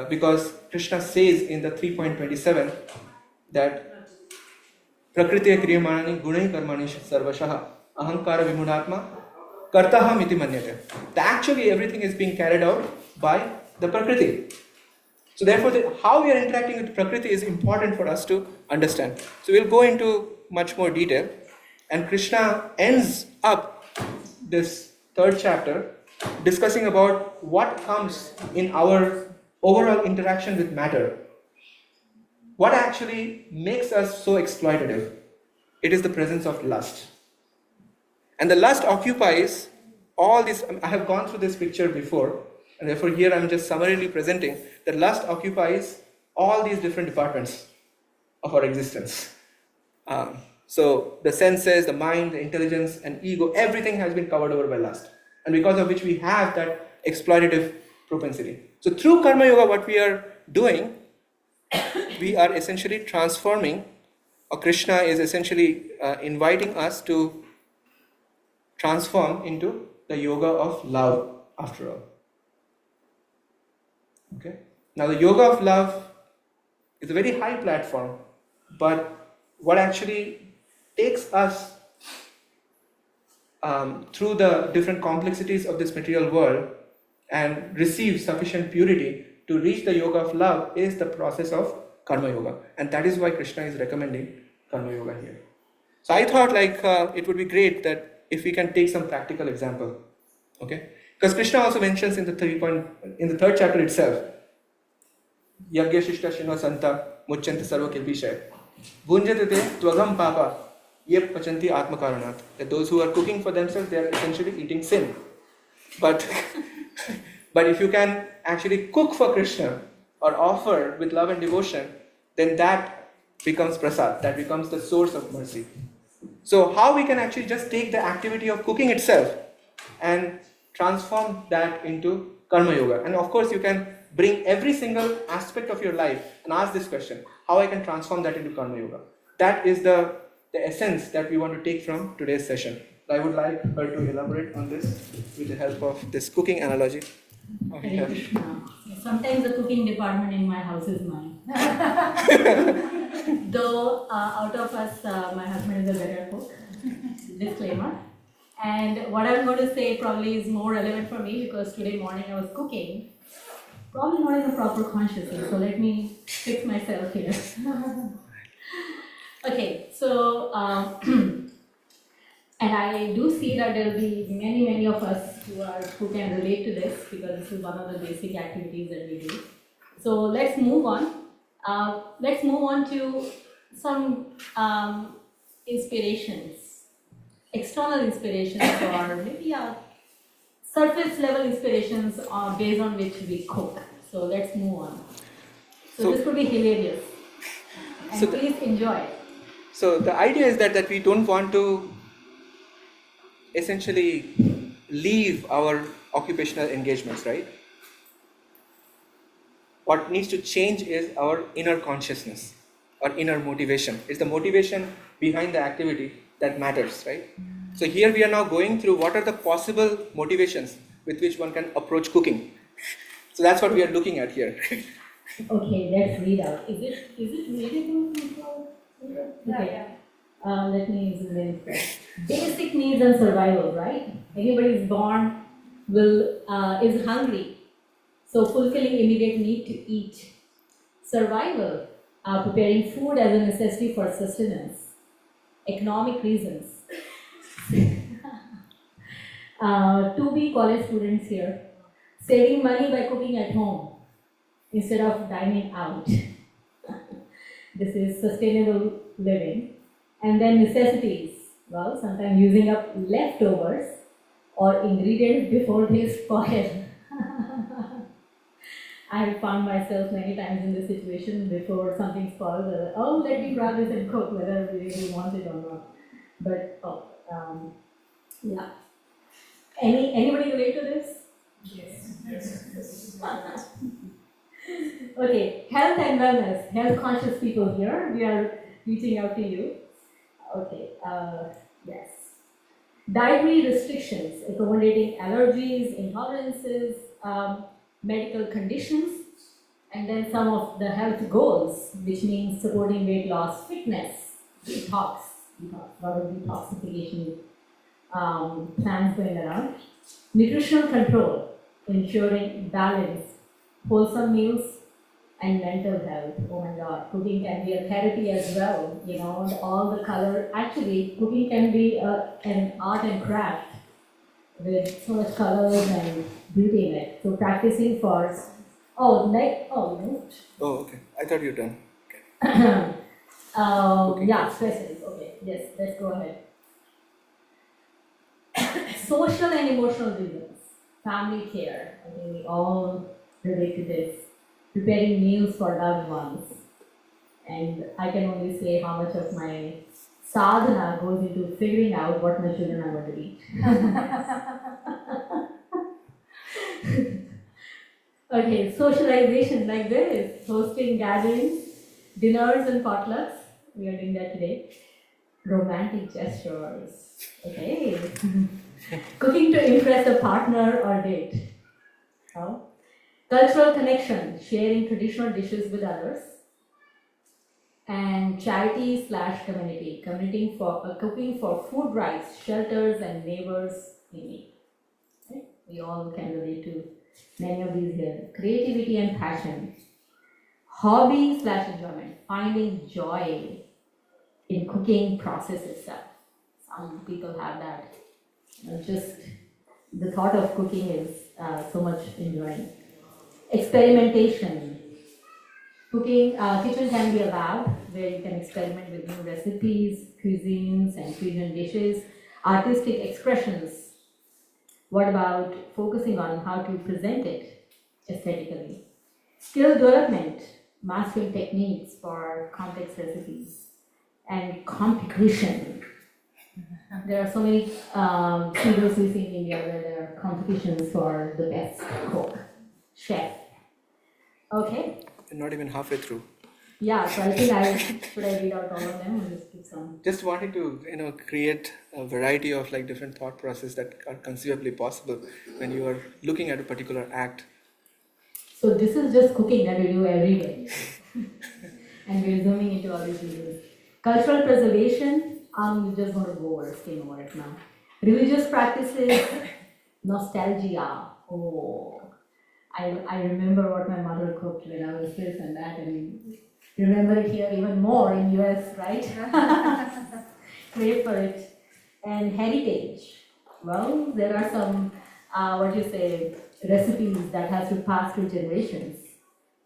because Krishna says in the 3.27 that Prakriti kriyamani gunai karmani sarvashaha ahankara vimudhatma kartaham iti manyate. Actually everything is being carried out by the Prakriti. So therefore how we are interacting with Prakriti is important for us to understand. So we'll go into much more detail, and Krishna ends up this third chapter discussing about what comes in our overall interaction with matter. What actually makes us so exploitative? It is the presence of lust. And the lust occupies all this. I have gone through this picture before, and therefore here I'm just summarily presenting that lust occupies all these different departments of our existence. So the senses, the mind, the intelligence, and ego, everything has been covered over by lust. And because of which we have that exploitative propensity. So through Karma Yoga, what we are doing, we are essentially transforming, or Krishna is essentially inviting us to transform into the yoga of love, after all. Okay. Now the yoga of love is a very high platform, but what actually takes us through the different complexities of this material world and receive sufficient purity to reach the yoga of love is the process of Karma Yoga. And that is why Krishna is recommending Karma Yoga here. So I thought it would be great that if we can take some practical example. Okay? Because Krishna also mentions in the third chapter itself, Yagya Shishta Shino Santa Muchanti Sarva Kilpishay Bhunjate Tvagam Papa Yep Pachanti Atma Karanat. That those who are cooking for themselves, they are essentially eating sin. But but if you can actually cook for Krishna or offer with love and devotion, then that becomes prasad, that becomes the source of mercy. So how we can actually just take the activity of cooking itself and transform that into karma yoga. And of course you can bring every single aspect of your life and ask this question, how I can transform that into karma yoga. That is the essence that we want to take from today's session. I would like her to elaborate on this with the help of this cooking analogy. Sometimes the cooking department in my house is mine. Though out of us, my husband is a better cook. Disclaimer. And what I'm going to say probably is more relevant for me because today morning I was cooking, probably not in the proper consciousness. So let me fix myself here. Okay, so and I do see that there will be many of us who can relate to this because this is one of the basic activities that we do. So let's move on. Let's move on to some inspirations, external inspirations, or maybe surface level inspirations based on which we cook. So let's move on. So this could be hilarious, and please enjoy. So the idea is that we don't want to essentially leave our occupational engagements, right? What needs to change is our inner consciousness or inner motivation. It's the motivation behind the activity that matters, right? So here we are now going through what are the possible motivations with which one can approach cooking. So that's what we are looking at here. Okay, let's read out. Is it readable? Okay. Let me zoom in first. Basic needs and survival, right? Anybody is born is hungry, so fulfilling immediate need to eat. Survival, preparing food as a necessity for sustenance. Economic reasons. To be college students here, saving money by cooking at home instead of dining out. This is sustainable living. And then necessities, well, sometimes using up leftovers or ingredients before they spoil. I have found myself many times in this situation before something spoils. Oh, let me grab this and cook, whether we really want it or not. But yeah. Anybody relate to this? Yes. Okay, health and wellness. Health conscious people here. We are reaching out to you. Okay, yes. Dietary restrictions, accommodating allergies, intolerances, medical conditions, and then some of the health goals, which means supporting weight loss, fitness, detox, a lot of detoxification plans going around. Nutritional control, ensuring balance, wholesome meals, and mental health. Oh my God, cooking can be a therapy as well. You know, all the color. Actually, cooking can be an art and craft with so much colors and beauty in it. So practicing for Oh, okay. I thought you were done. Okay. Yeah, specific. Okay, yes, let's go ahead. Social and emotional reasons. Family care. I think we all relate to this. Preparing meals for loved ones. And I can only say how much of my sadhana goes into figuring out what my children are going to eat. Okay, socialization like this, hosting gatherings, dinners and potlucks. We are doing that today. Romantic gestures. Okay. Cooking to impress a partner or date. Oh. Cultural connection, sharing traditional dishes with others. And charity/community, cooking for food drives, shelters, and neighbors in need. Okay? We all can relate to many of these here. Creativity and passion. Hobby/enjoyment, finding joy in cooking process itself. Some people have that. Just the thought of cooking is so much enjoying. Experimentation. Cooking, kitchen can be a lab where you can experiment with new recipes, cuisines, and fusion dishes. Artistic expressions. What about focusing on how to present it aesthetically? Skill development, mastering techniques for complex recipes, and competition. There are so many studios we see in India where there are competitions for the best cook, chef. Okay. We're not even halfway through. Yeah, so I think should I read out all of them or just give some? Just wanting to create a variety of like different thought processes that are conceivably possible when you are looking at a particular act. So this is just cooking that we do every day. And we're zooming into all these videos. Cultural preservation, I'm just going to go over, skim over it now. Religious practices, nostalgia. Oh, I remember what my mother cooked when I was this and that, and remember it here even more in US, right? Crave for it. And heritage. Well, there are some, recipes that has to pass through generations.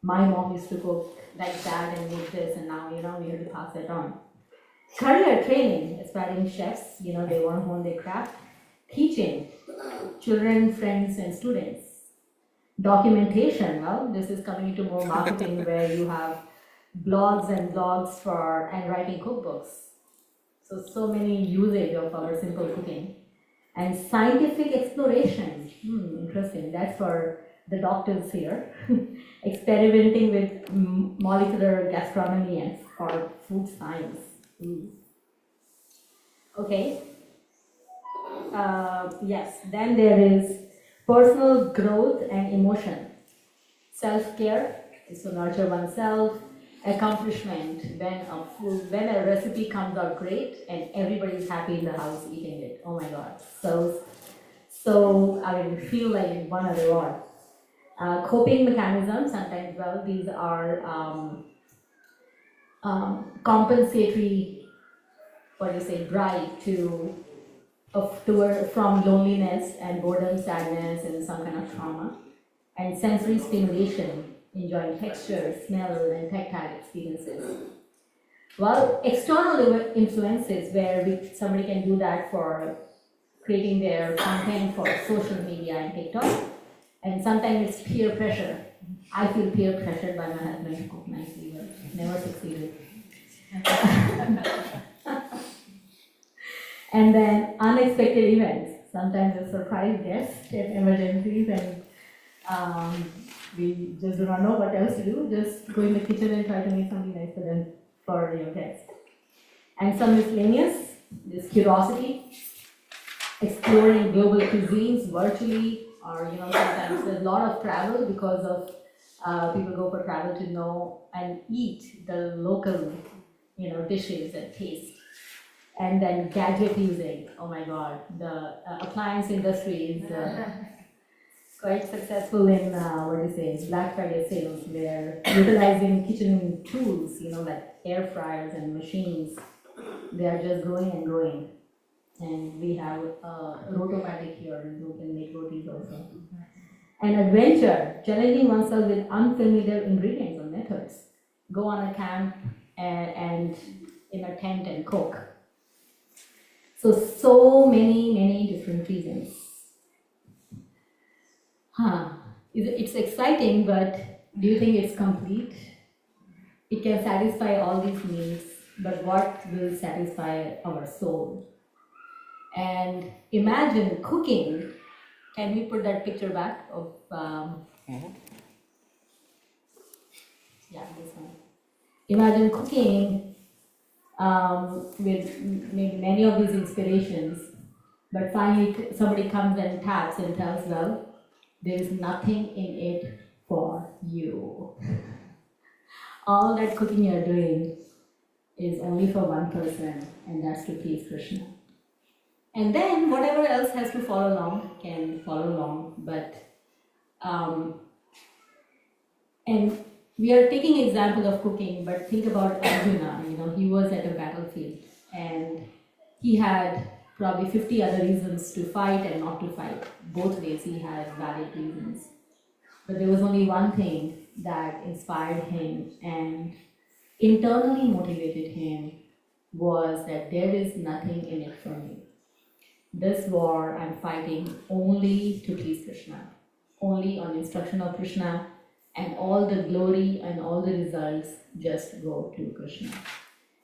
My mom used to cook like that and make this, and now, we have to pass it on. Career training, aspiring chefs, they want to hone their craft. Teaching, children, friends, and students. Documentation, well, this is coming into more marketing where you have blogs and writing cookbooks. So many usage of our simple cooking. And scientific exploration, interesting, that's for the doctors here. Experimenting with molecular gastronomy and or food science. Okay. Yes, then there is personal growth and emotion. Self-care is to nurture oneself. Accomplishment, when a recipe comes out great and everybody's happy in the house eating it. Oh my God. So feel like it won a reward. Coping mechanisms, sometimes, these are compensatory, drive from loneliness and boredom, sadness, and some kind of trauma. And sensory stimulation, enjoying texture, smell, and tactile experiences. Well, external influences where somebody can do that for creating their content for social media and TikTok. And sometimes it's peer pressure. I feel peer pressured by my husband to cook nicely, but never succeeded. And then unexpected events. Sometimes a surprise guest at emergencies, and we just do not know what else to do. Just go in the kitchen and try to make something nice for them, for your guest. And some miscellaneous, this curiosity, exploring global cuisines virtually, or sometimes there's a lot of travel because of people go for travel to know and eat the local dishes and taste. And then gadget using, oh my God, the appliance industry is quite successful in Black Friday sales. They're utilizing kitchen tools, like air fryers and machines. They are just growing and growing. And we have Rotomatic here, who can make rotis also. And adventure, challenging oneself with unfamiliar ingredients or methods. Go on a camp and in a tent and cook. So many different reasons. It's exciting, but do you think it's complete? It can satisfy all these needs, but what will satisfy our soul? And imagine cooking. Can we put that picture back of, this one. Imagine cooking with maybe many of these inspirations, but finally somebody comes and taps and tells, well, there is nothing in it for you. All that cooking you're doing is only for one person, and that's to please Krishna. And then whatever else has to follow along can follow along, but and we are taking example of cooking, but think about Arjuna. He was at a battlefield and he had probably 50 other reasons to fight and not to fight. Both ways he had valid reasons. But there was only one thing that inspired him and internally motivated him, was that there is nothing in it for me. this war I'm fighting only to please Krishna, only on instruction of Krishna, and all the glory and all the results just go to Krishna.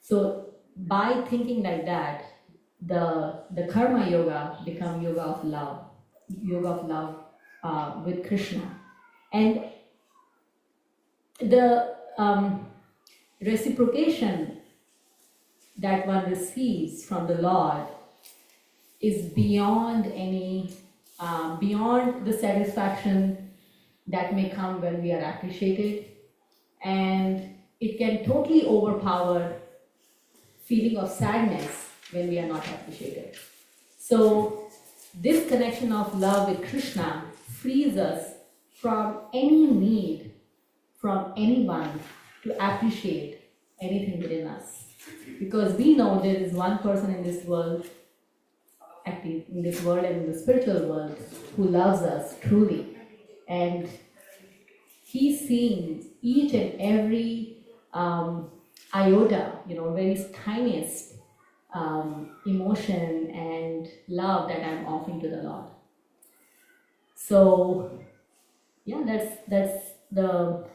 So by thinking like that, the karma yoga become yoga of love with Krishna, and the reciprocation that one receives from the Lord is beyond beyond the satisfaction that may come when we are appreciated, and it can totally overpower feeling of sadness when we are not appreciated. So this connection of love with Krishna frees us from any need from anyone to appreciate anything within us. Because we know there is one person in this world, active in this world and in the spiritual world, who loves us truly. And he sees each and every iota, very tiniest emotion and love that I'm offering to the Lord. So, yeah, that's the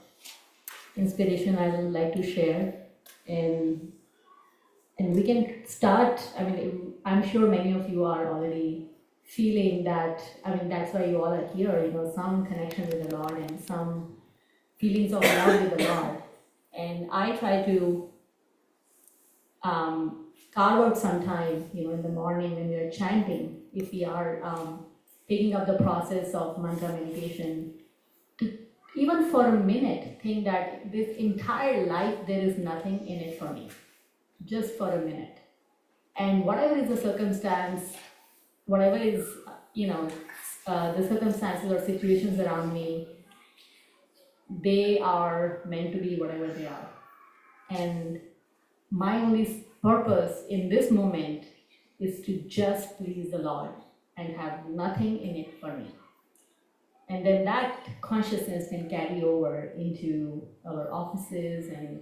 inspiration I would like to share, and we can start. I mean, I'm sure many of you are already feeling that. I mean, that's why you all are here. Some connection with the Lord and some feelings of love with the Lord. And I try to carve out some time, in the morning when we are chanting, if we are taking up the process of mantra meditation, to even for a minute think that this entire life there is nothing in it for me, just for a minute. And whatever is the circumstance, whatever is, the circumstances or situations around me, they are meant to be whatever they are. And my only purpose in this moment is to just please the Lord and have nothing in it for me. And then that consciousness can carry over into our offices and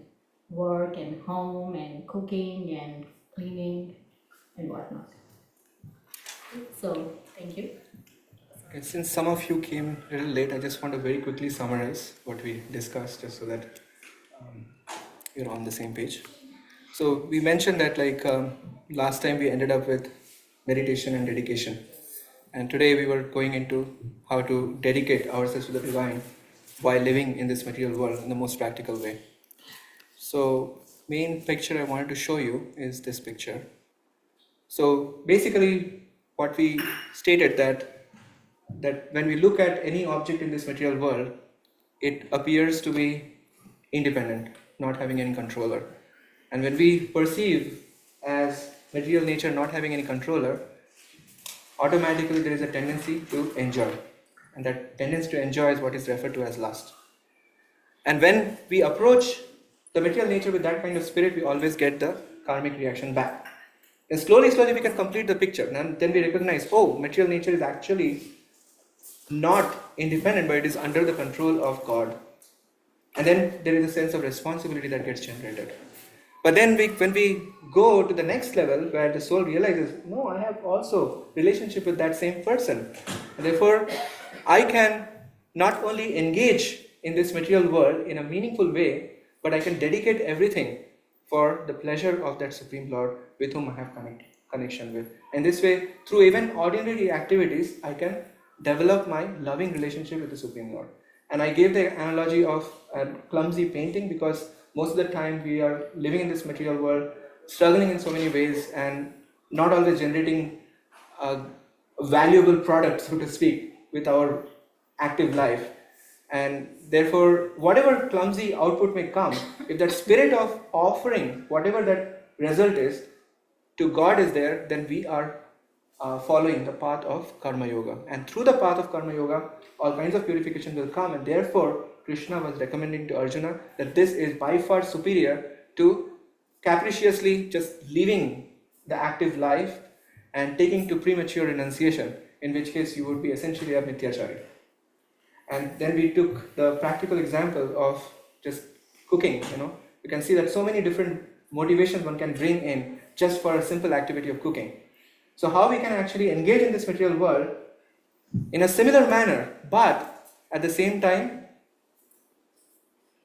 work and home and cooking and cleaning and whatnot. So, thank you. Okay, since some of you came a little late, I just want to very quickly summarize what we discussed, just so that you're on the same page. So we mentioned that last time we ended up with meditation and dedication. And today we were going into how to dedicate ourselves to the divine while living in this material world in the most practical way. So main picture I wanted to show you is this picture. So basically what we stated that when we look at any object in this material world, it appears to be independent, not having any controller. And when we perceive as material nature not having any controller, automatically there is a tendency to enjoy. And that tendency to enjoy is what is referred to as lust. And when we approach the material nature with that kind of spirit, we always get the karmic reaction back. And slowly we can complete the picture. And then we recognize, material nature is actually not independent, but it is under the control of God. And then there is a sense of responsibility that gets generated. But then when we go to the next level where the soul realizes, no, I have also relationship with that same person. And therefore, I can not only engage in this material world in a meaningful way, but I can dedicate everything for the pleasure of that Supreme Lord with whom I have connection with. And this way, through even ordinary activities, I can develop my loving relationship with the Supreme Lord. And I gave the analogy of a clumsy painting because most of the time we are living in this material world, struggling in so many ways and not always generating a valuable product, so to speak, with our active life. And therefore, whatever clumsy output may come, if that spirit of offering, whatever that result is, to God is there, then we are following the path of Karma Yoga. And through the path of Karma Yoga, all kinds of purification will come. And therefore, Krishna was recommending to Arjuna that this is by far superior to capriciously just living the active life and taking to premature renunciation, in which case you would be essentially a mithyachari. And then we took the practical example of just cooking. You can see that so many different motivations one can bring in just for a simple activity of cooking. So how we can actually engage in this material world in a similar manner, but at the same time,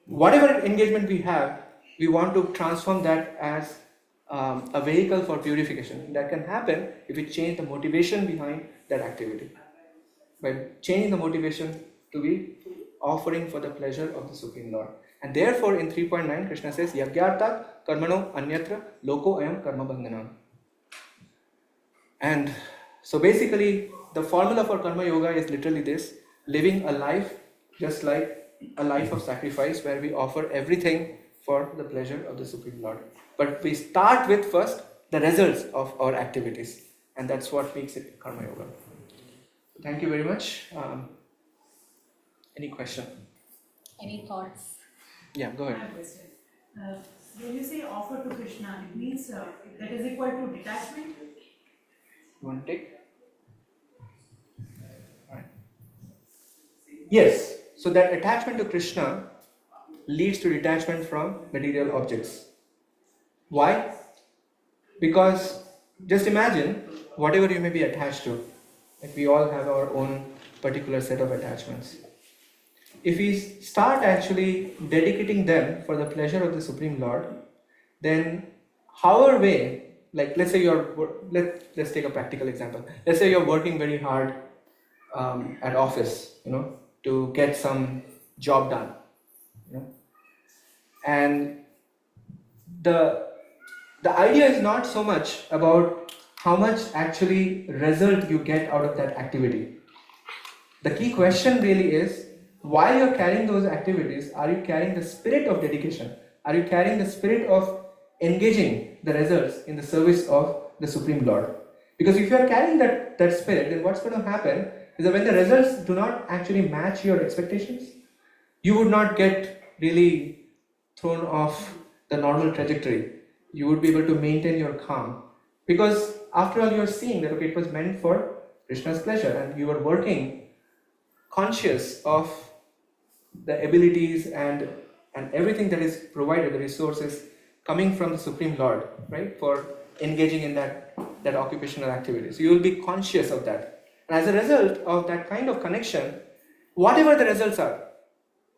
whatever engagement we have, we want to transform that as a vehicle for purification. That can happen if we change the motivation behind that activity. By changing the motivation to be offering for the pleasure of the Supreme Lord. And therefore in 3.9 Krishna says, Yagyarta karmano anyatra loko ayam karma bandhanam. And so basically the formula for karma yoga is literally this: living a life just like a life of sacrifice where we offer everything for the pleasure of the Supreme Lord. But we start with first the results of our activities, and that's what makes it karma yoga. Thank you very much. Any question? Any thoughts? Yeah, go I ahead. have a question. When you say offer to Krishna, it means that is equal to detachment? You want to take? Alright. Yes. So that attachment to Krishna leads to detachment from material objects. Why? Because just imagine whatever you may be attached to. Like we all have our own particular set of attachments. If we start actually dedicating them for the pleasure of the Supreme Lord, then however way, like let's say let's take a practical example. Let's say you're working very hard at office, to get some job done, and the idea is not so much about how much actually result you get out of that activity. The key question really is, while you're carrying those activities, are you carrying the spirit of dedication? Are you carrying the spirit of engaging the results in the service of the Supreme Lord? Because if you are carrying that spirit, then what's going to happen is that when the results do not actually match your expectations, you would not get really thrown off the normal trajectory. You would be able to maintain your calm. Because after all, you're seeing that, okay, it was meant for Krishna's pleasure, and you are working conscious of the abilities and everything that is provided, the resources coming from the Supreme Lord, right, for engaging in that occupational activity. So you will be conscious of that. And as a result of that kind of connection, whatever the results are,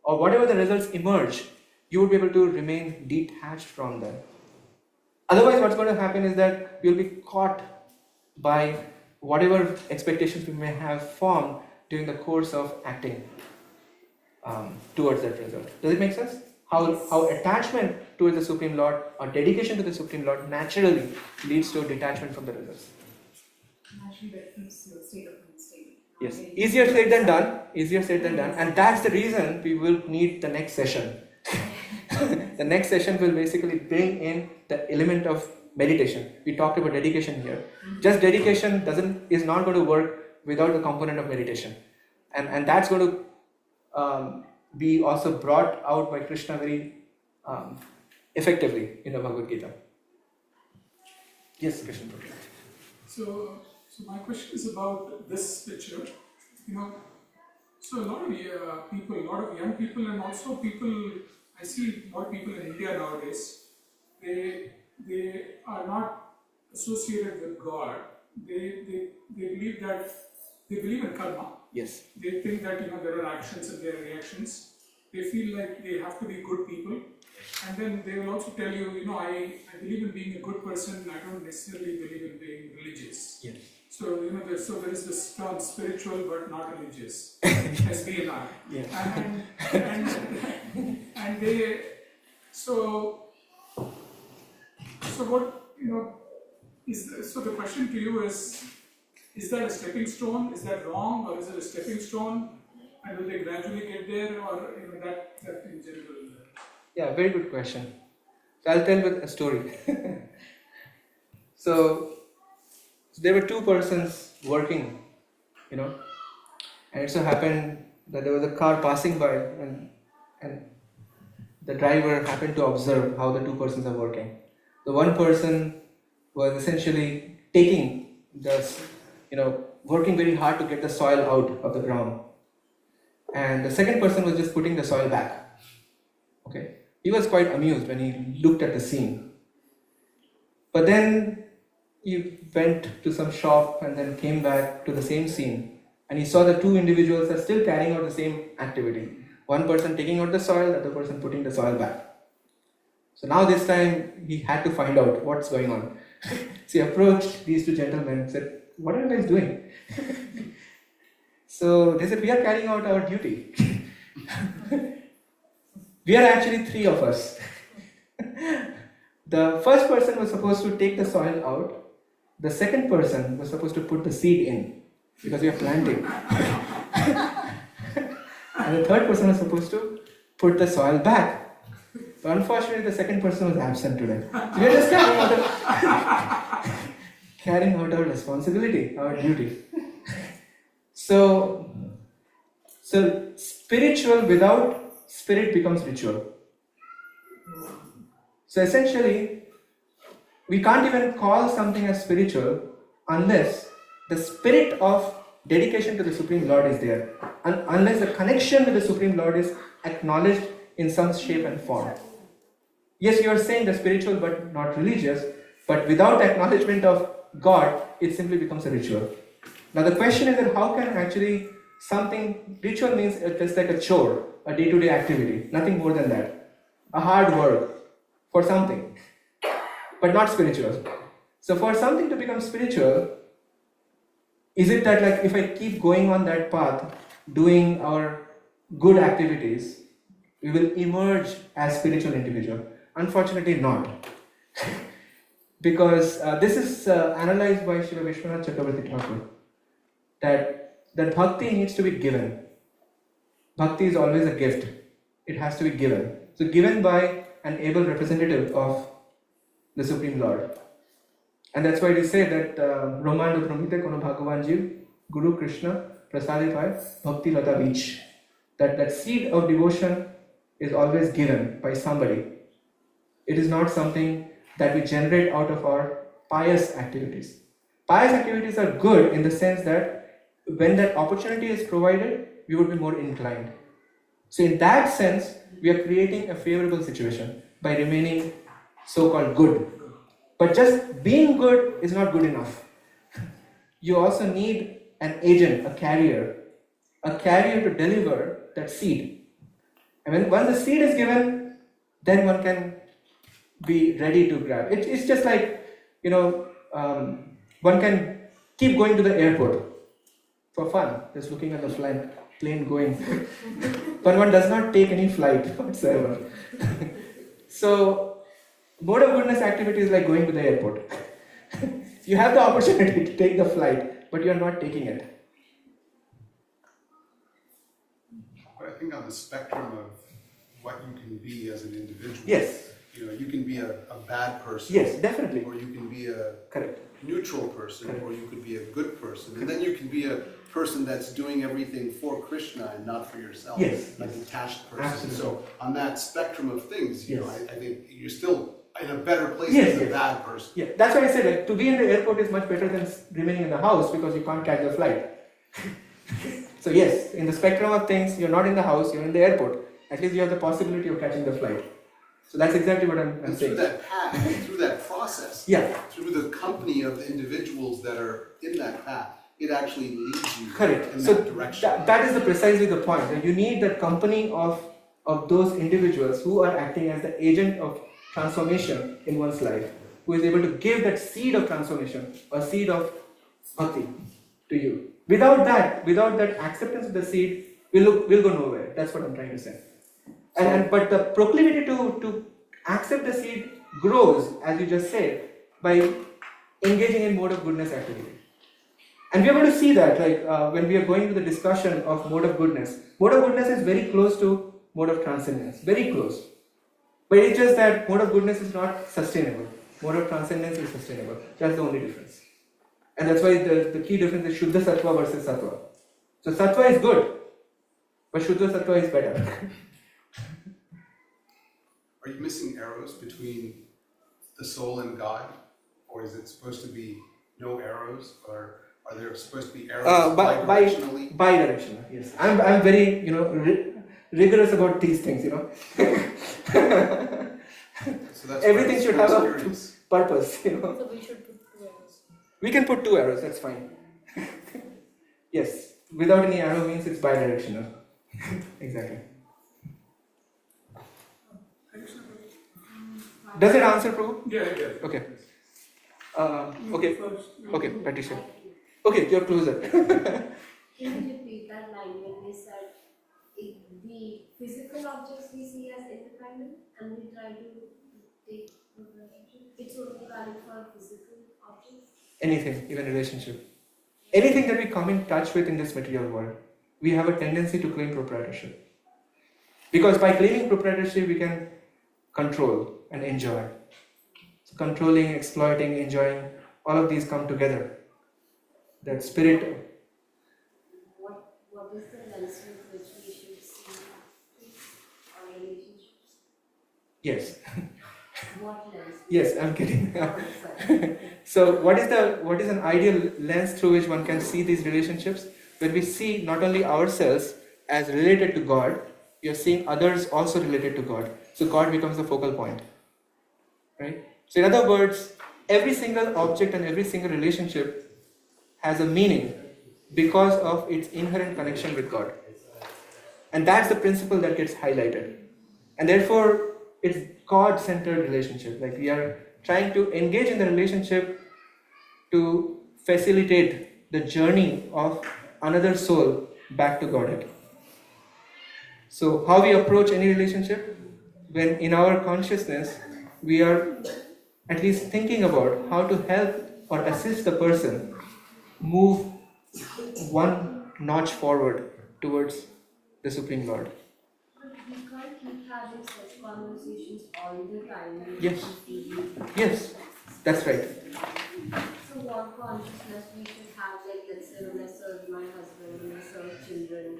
or whatever the results emerge, you will be able to remain detached from them. Otherwise, what's going to happen is that you'll be caught by whatever expectations we may have formed during the course of acting towards that result. Does it make sense? How attachment towards the Supreme Lord or dedication to the Supreme Lord naturally leads to detachment from the results. Actually, that keeps your state of mind stable. Yes, easier said than done. Easier said than done, and that's the reason we will need the next session. The next session will basically bring in the element of meditation. We talked about dedication here. Just dedication is not going to work without the component of meditation, and that's going to be also brought out by Krishna very effectively in the Bhagavad Gita. Yes, Krishna. So my question is about this picture. So a lot of young people, and also people, I see more people in India nowadays. They are not associated with God. They believe in karma. Yes. They think that there are actions and there are reactions. They feel like they have to be good people, and then they will also tell you, I believe in being a good person. I don't necessarily believe in being religious. Yes. So there is this term spiritual but not religious, SBNR. Yes. And they so what is so the question to you is that a stepping stone? Is that wrong, or is it a stepping stone? And will they gradually get there, or that in general? Yeah, very good question. So I'll tell with a story. So there were two persons working, and it so happened that there was a car passing by, and the driver happened to observe how the two persons are working. The one person was essentially taking working very hard to get the soil out of the ground. And the second person was just putting the soil back. Okay. He was quite amused when he looked at the scene. But then he went to some shop and then came back to the same scene, and he saw the two individuals are still carrying out the same activity. One person taking out the soil, the other person putting the soil back. So now this time he had to find out what's going on. So he approached these two gentlemen and said, "What are you guys doing?" So they said, "We are carrying out our duty." We are actually three of us. The first person was supposed to take the soil out. The second person was supposed to put the seed in because we are planting. And the third person was supposed to put the soil back. But unfortunately, the second person was absent today. So we are just carrying out our responsibility, our duty. So spiritual without spirit becomes ritual. So essentially, we can't even call something as spiritual unless the spirit of dedication to the Supreme Lord is there, and unless the connection with the Supreme Lord is acknowledged in some shape and form. Yes, you are saying the spiritual but not religious, but without acknowledgement of God, it simply becomes a ritual. Now the question is that how can actually something, ritual means just like a chore, a day-to-day activity, nothing more than that. A hard work for something, but not spiritual. So for something to become spiritual, is it that like if I keep going on that path, doing our good activities, we will emerge as spiritual individual? Unfortunately not. Because this is analyzed by Srila Vishwanath Chakravarti Thakur, that bhakti needs to be given. Bhakti is always a gift. It has to be given. So given by an able representative of the Supreme Lord. And that's why we say that Brahmanda Brahmite Kono Bhagavan Jiv Guru Krishna Prasadit Bhai Bhakti Lata Beach. That seed of devotion is always given by somebody. It is not something that we generate out of our pious activities. Pious activities are good in the sense that when that opportunity is provided, we would be more inclined. So in that sense, we are creating a favorable situation by remaining so-called good. But just being good is not good enough. You also need an agent, a carrier to deliver that seed. And once the seed is given, then one can be ready to grab. It's just like, one can keep going to the airport for fun, just looking at the plane going. But one does not take any flight whatsoever. So, mode of goodness activity is like going to the airport. You have the opportunity to take the flight, but you are not taking it. But I think on the spectrum of what you can be as an individual, Yes. You can be a bad person. Yes, definitely. Or you can be a Correct. neutral person, Correct. or you could be a good person. And then you can be a person that's doing everything for Krishna and not for yourself. Yes. Like a detached person. Absolutely. So on that spectrum of things, Yes. I think you're still in a better place Yes, than a yes. bad person. Yeah, that's why I said like, to be in the airport is much better than remaining in the house because you can't catch the flight. So yes, in the spectrum of things, you're not in the house, you're in the airport. At least you have the possibility of catching the flight. So that's exactly what I'm And saying. through that path, through that process, Yeah. through the company of the individuals that are in that path, it actually leads you Correct. in So that direction. that is precisely the point. That you need that company of those individuals who are acting as the agent of transformation in one's life, who is able to give that seed of transformation, or seed of bhakti to you. Without that acceptance of the seed, we'll go nowhere. That's what I'm trying to say. But the proclivity to accept the seed grows, as you just said, by engaging in mode of goodness activity. And we are going to see that, when we are going to the discussion of mode of goodness. Mode of goodness is very close to mode of transcendence, very close. But it's just that mode of goodness is not sustainable. Mode of transcendence is sustainable. That's the only difference. And that's why the key difference is Shuddha Sattva versus Sattva. So Sattva is good, but Shuddha Sattva is better. Are you missing arrows between the soul and God? Or is it supposed to be no arrows? Or are there supposed to be arrows bidirectionally? Bidirectional, yes. I'm very, rigorous about these things, So that's Everything why should I'm have a curious. purpose, So we should put two arrows. We can put 2 arrows, that's fine. Yes, without any arrow means it's bidirectional. Exactly. Does it answer, Prabhu? Yeah, yeah. Okay. Okay. Okay, Patricia. Okay, you're closer. Can you repeat that line when they said the physical objects we see as independent and we try to take it's only valid for physical objects? Anything, even relationship. Anything that we come in touch with in this material world, we have a tendency to claim proprietorship. Because by claiming proprietorship, we can control and enjoy. So controlling, exploiting, enjoying, all of these come together. That spirit. What is the lens with which we should see our relationships? Yes. What lens? Yes, I'm kidding. Oh, sorry. So what is an ideal lens through which one can see these relationships? When we see not only ourselves as related to God, we are seeing others also related to God. So God becomes the focal point. Right? So in other words, every single object and every single relationship has a meaning because of its inherent connection with God. And that's the principle that gets highlighted. And therefore, it's God-centered relationship. Like we are trying to engage in the relationship to facilitate the journey of another soul back to Godhead. So how we approach any relationship? When in our consciousness, we are at least thinking about how to help or assist the person move one notch forward towards the Supreme Lord. But we can't keep having such conversations all the time. Yes. Yes, that's right. So what consciousness we should have, like let's say when I serve my husband, when I serve children,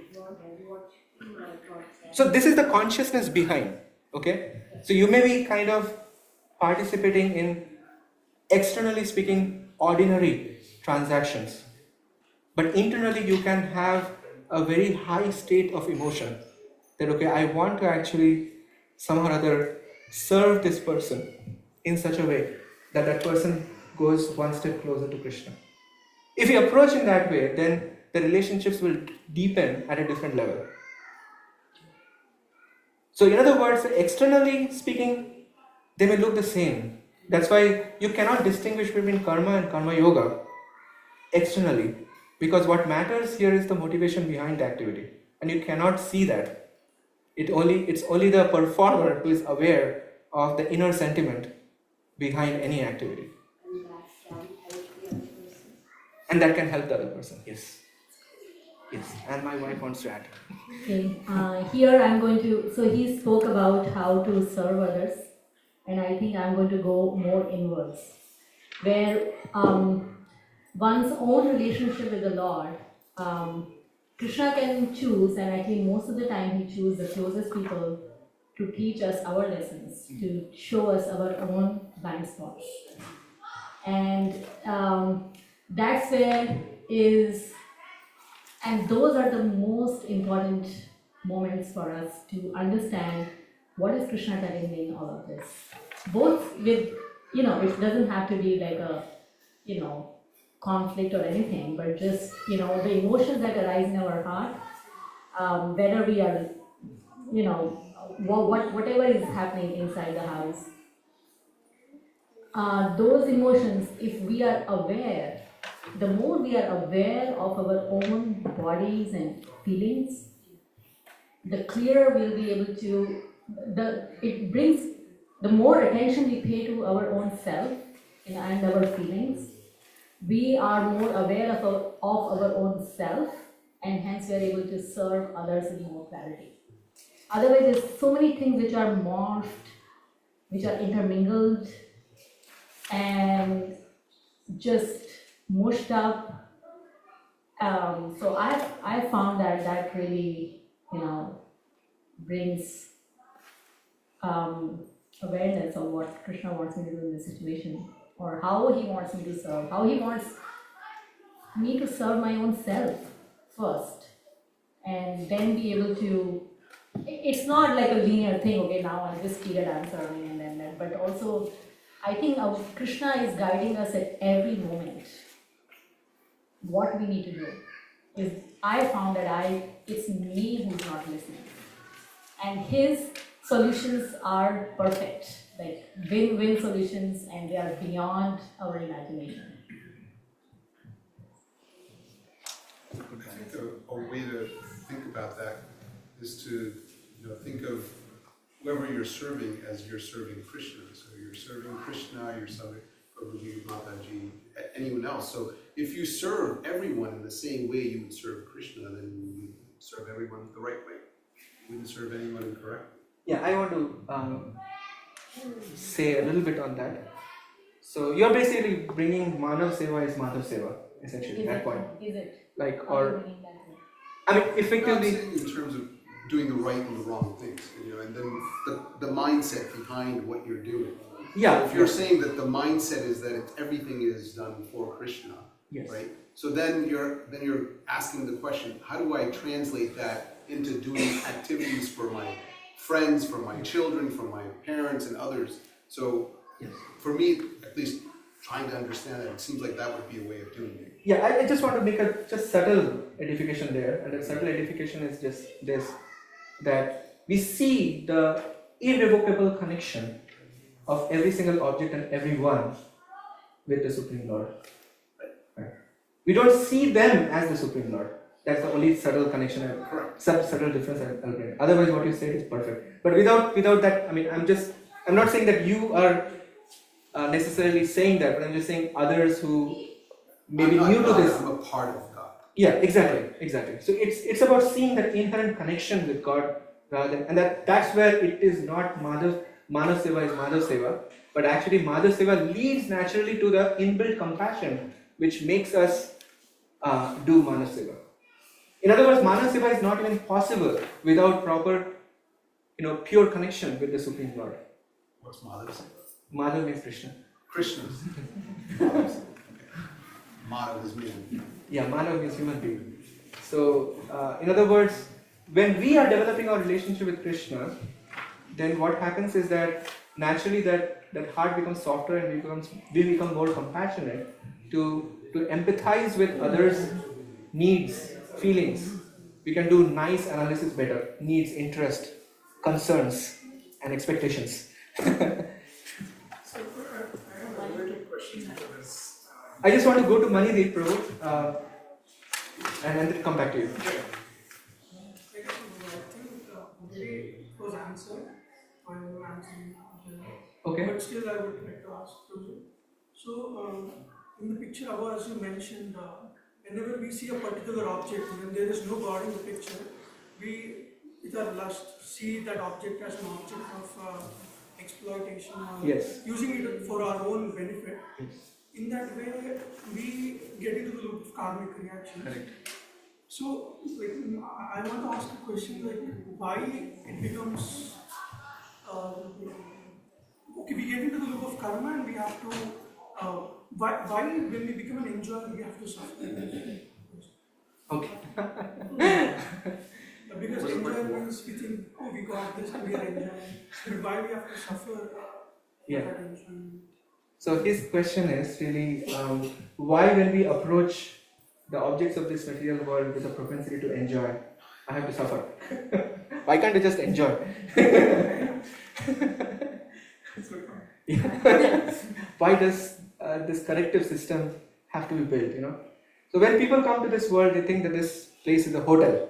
what should my thoughts? So this is the consciousness behind, okay? So you may be kind of participating in, externally speaking, ordinary transactions. But internally you can have a very high state of emotion. That okay, I want to actually somehow or other serve this person in such a way that that person goes one step closer to Krishna. If you approach in that way, then the relationships will deepen at a different level. So in other words, externally speaking, they may look the same. That's why you cannot distinguish between karma and karma yoga externally. Because what matters here is the motivation behind the activity. And you cannot see that. It's only the performer who is aware of the inner sentiment behind any activity. And that can help the other person. And that can help the other person, yes. Yes, and my wife wants to add. Okay, here I'm going to, so he spoke about how to serve others, and I think I'm going to go more inwards, where one's own relationship with the Lord, Krishna can choose, and I think most of the time he chooses the closest people to teach us our lessons, to show us our own blind spots. And that's where is, and those are the most important moments for us to understand what is Krishna telling me in all of this. Both with, it doesn't have to be like a, conflict or anything, but just, the emotions that arise in our heart, whether we are, whatever is happening inside the house, those emotions, if we are aware, the more we are aware of our own bodies and feelings, the clearer we'll be able to, the more attention we pay to our own self and our feelings, we are more aware of our own self, and hence we are able to serve others with more clarity. Otherwise, there's so many things which are morphed, which are intermingled, and just mushed up. So I found that really, brings awareness of what Krishna wants me to do in this situation, or how he wants me to serve, how he wants me to serve my own self first, and then be able to, it's not like a linear thing, okay, now I'll just figure I'm serving and then that, but also I think Krishna is guiding us at every moment. what we need to do is I found that it's me who's not listening. And his solutions are perfect, like win-win solutions, and they are beyond our imagination. I think a way to think about that is to think of whoever you're serving as you're serving Krishna. So you're serving Krishna, you're serving Prabhuji, Mataji, anyone else. So if you serve everyone in the same way you would serve Krishna, then you serve everyone the right way. You wouldn't serve anyone incorrectly. Yeah, I want to say a little bit on that. So you're basically bringing Manav Seva is Madhav Seva, essentially, that point. Is it? Like, Are you or, bringing that way? I mean, I'm not effectively, saying in terms of doing the right and the wrong things, and then the mindset behind what you're doing. yeah. So if you're saying that the mindset is that everything is done for Krishna, Yes. right? So then you're asking the question, how do I translate that into doing activities for my friends, for my children, for my parents and others? So Yes. for me, at least trying to understand that, it seems like that would be a way of doing it. Yeah, I just want to make a just subtle edification there, and that subtle edification is just this, that we see the irrevocable connection of every single object and everyone with the Supreme Lord. Right. We don't see them as the Supreme Lord. That's the only subtle connection, Correct. subtle difference I'll bring. Otherwise, what you said is perfect. But without that, I mean, I'm not saying that you are necessarily saying that, but I'm just saying others who maybe I'm not new to God, this. I'm a part of God. Yeah, exactly. So it's about seeing that inherent connection with God rather than, and that's where it is not Manav Seva is Madhav Seva, but actually Madhav Seva leads naturally to the inbuilt compassion which makes us do Manav Seva. In other words, Manav Seva is not even possible without proper, pure connection with the Supreme Lord. What's Madhav? Madhav means Krishna. Krishna. Okay. Madhav is me. Yeah, Manav means human being. So, in other words, when we are developing our relationship with Krishna, then what happens is that naturally that heart becomes softer and we become more compassionate to empathize with others' needs, feelings. We can do nice analysis better, needs, interest, concerns, and expectations. So I have a related question for this. I just want to go to Manideep, Prabhu, and then come back to you. I think the way it was answered, I will answer it. Okay. But still, I would like to ask you. So, in the picture, Abba, as you mentioned, whenever we see a particular object, when there is no God in the picture, we, with our lust, see that object as an object of exploitation, or Yes. using it for our own benefit. Yes. In that way, we get into the loop of karmic reactions. Correct. So, like, I want to ask a question, like, why it becomes, okay, we get into the loop of karma and we have to, why when we become an enjoyer, we have to suffer? Okay. Because enjoy means we think, oh, we got this and we are enjoying. But why we have to suffer Yeah. that enjoyment? So his question is really why when we approach the objects of this material world with a propensity to enjoy, I have to suffer. Why can't I just enjoy? Why does this corrective system have to be built? So when people come to this world, they think that this place is a hotel.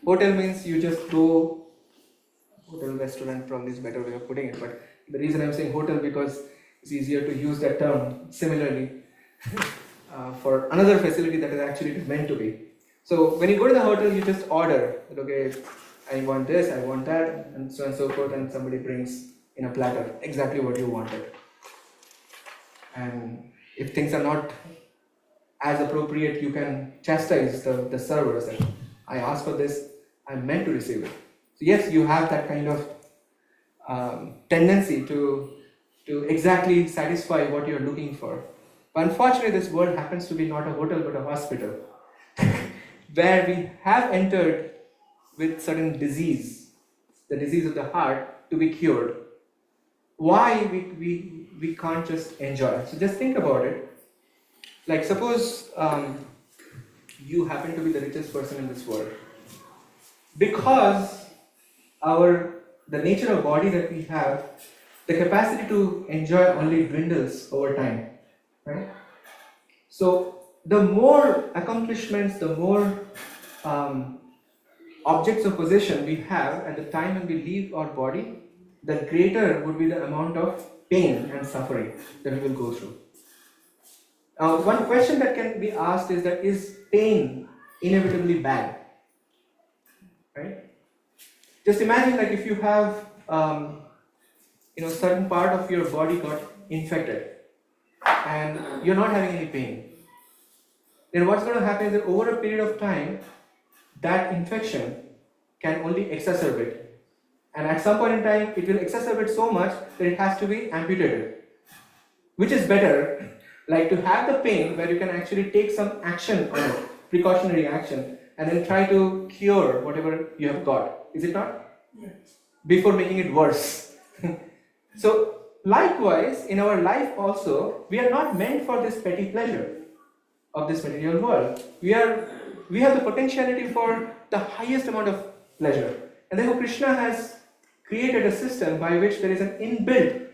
Hotel means you just go, hotel restaurant probably is a better way of putting it, but the reason I'm saying hotel because it's easier to use that term similarly for another facility that is actually meant to be. So when you go to the hotel, you just order, okay, I want this, I want that, and so forth, and somebody brings in a platter exactly what you wanted. And if things are not as appropriate, you can chastise the servers that I asked for this, I'm meant to receive it. So yes, you have that kind of tendency to exactly satisfy what you're looking for. But unfortunately, this world happens to be not a hotel but a hospital, where we have entered with certain disease, the disease of the heart, to be cured. Why we can't just enjoy? So just think about it. Like suppose you happen to be the richest person in this world. Because the nature of body that we have, the capacity to enjoy only dwindles over time, right? So the more accomplishments, the more objects of possession we have at the time when we leave our body, the greater would be the amount of pain and suffering that we will go through. One question that can be asked is that is pain inevitably bad? Right? Just imagine like if you have certain part of your body got infected and you're not having any pain. Then what's going to happen is that over a period of time, that infection can only exacerbate. And at some point in time, it will exacerbate so much that it has to be amputated. Which is better, like to have the pain where you can actually take some action on it, precautionary action, and then try to cure whatever you have got. Is it not? Yes. Before making it worse. So, likewise, in our life also, we are not meant for this petty pleasure of this material world. We have the potentiality for the highest amount of pleasure. And therefore, Krishna has created a system by which there is an inbuilt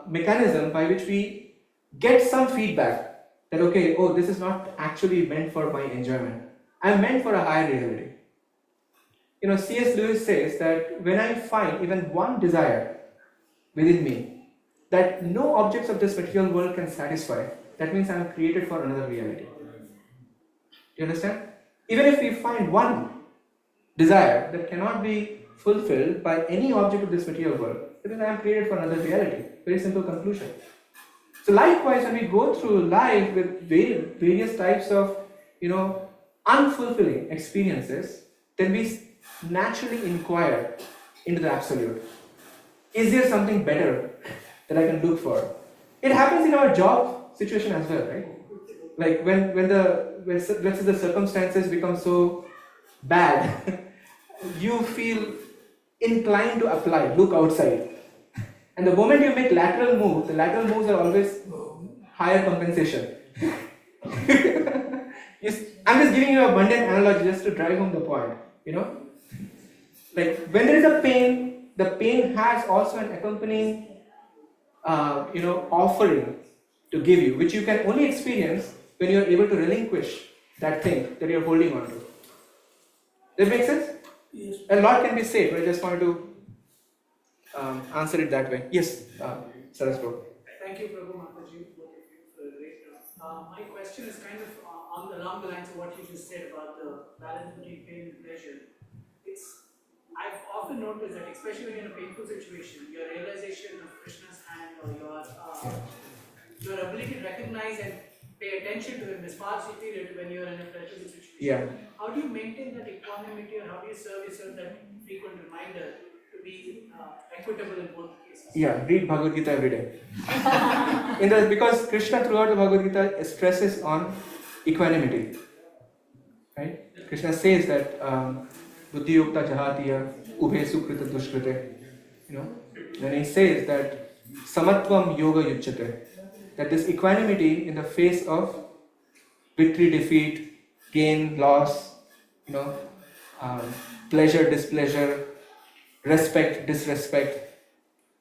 mechanism by which we get some feedback that, okay, oh, this is not actually meant for my enjoyment. I'm meant for a higher reality. C.S. Lewis says that when I find even one desire within me that no objects of this material world can satisfy, that means I am created for another reality. Do you understand? Even if we find one desire that cannot be fulfilled by any object of this material world, that means I am created for another reality. Very simple conclusion. So likewise, when we go through life with various types of, unfulfilling experiences, then we naturally inquire into the absolute. Is there something better that I can look for? It happens in our job situation as well, right? Like when let's say the circumstances become so bad, you feel inclined to apply, look outside. And the moment you make lateral moves, the lateral moves are always higher compensation. I'm just giving you a mundane analogy just to drive home the point, Like when there is a pain, the pain has also an accompanying, offering to give you, which you can only experience when you are able to relinquish that thing that you are holding on to. Does that make sense? Yes. A lot can be said, but I just wanted to answer it that way. Yes, Saras Prabhu. Thank you, Prabhu Mataji, both of you for a great talk. My question is kind of along the lines of what you just said about the balance between pain and pleasure. I've often noticed that, especially when you're in a painful situation, your realization of Krishna's hand or your ability to recognize and pay attention to him is far superior to when you're in a pleasurable situation. Yeah. How do you maintain that equanimity, or how do you serve yourself that frequent reminder to be equitable in both cases? Yeah, read Bhagavad Gita every day. Because Krishna throughout the Bhagavad Gita stresses on equanimity. Right? Krishna says that Buddhi Yukta Jahatiya Ubhe Sukrita Dushkrite. Then he says that Samatvam Yoga Yuchyate. That this equanimity in the face of victory, defeat, gain, loss, pleasure, displeasure, respect, disrespect.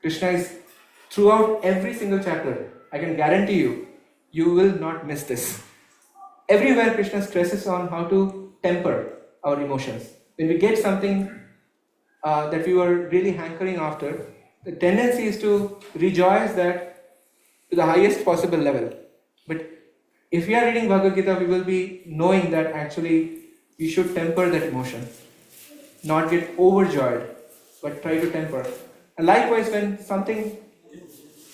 Krishna is throughout every single chapter. I can guarantee you will not miss this. Everywhere Krishna stresses on how to temper our emotions. When we get something that we were really hankering after, the tendency is to rejoice that to the highest possible level. But if we are reading Bhagavad Gita, we will be knowing that actually we should temper that emotion. Not get overjoyed, but try to temper. And likewise, when something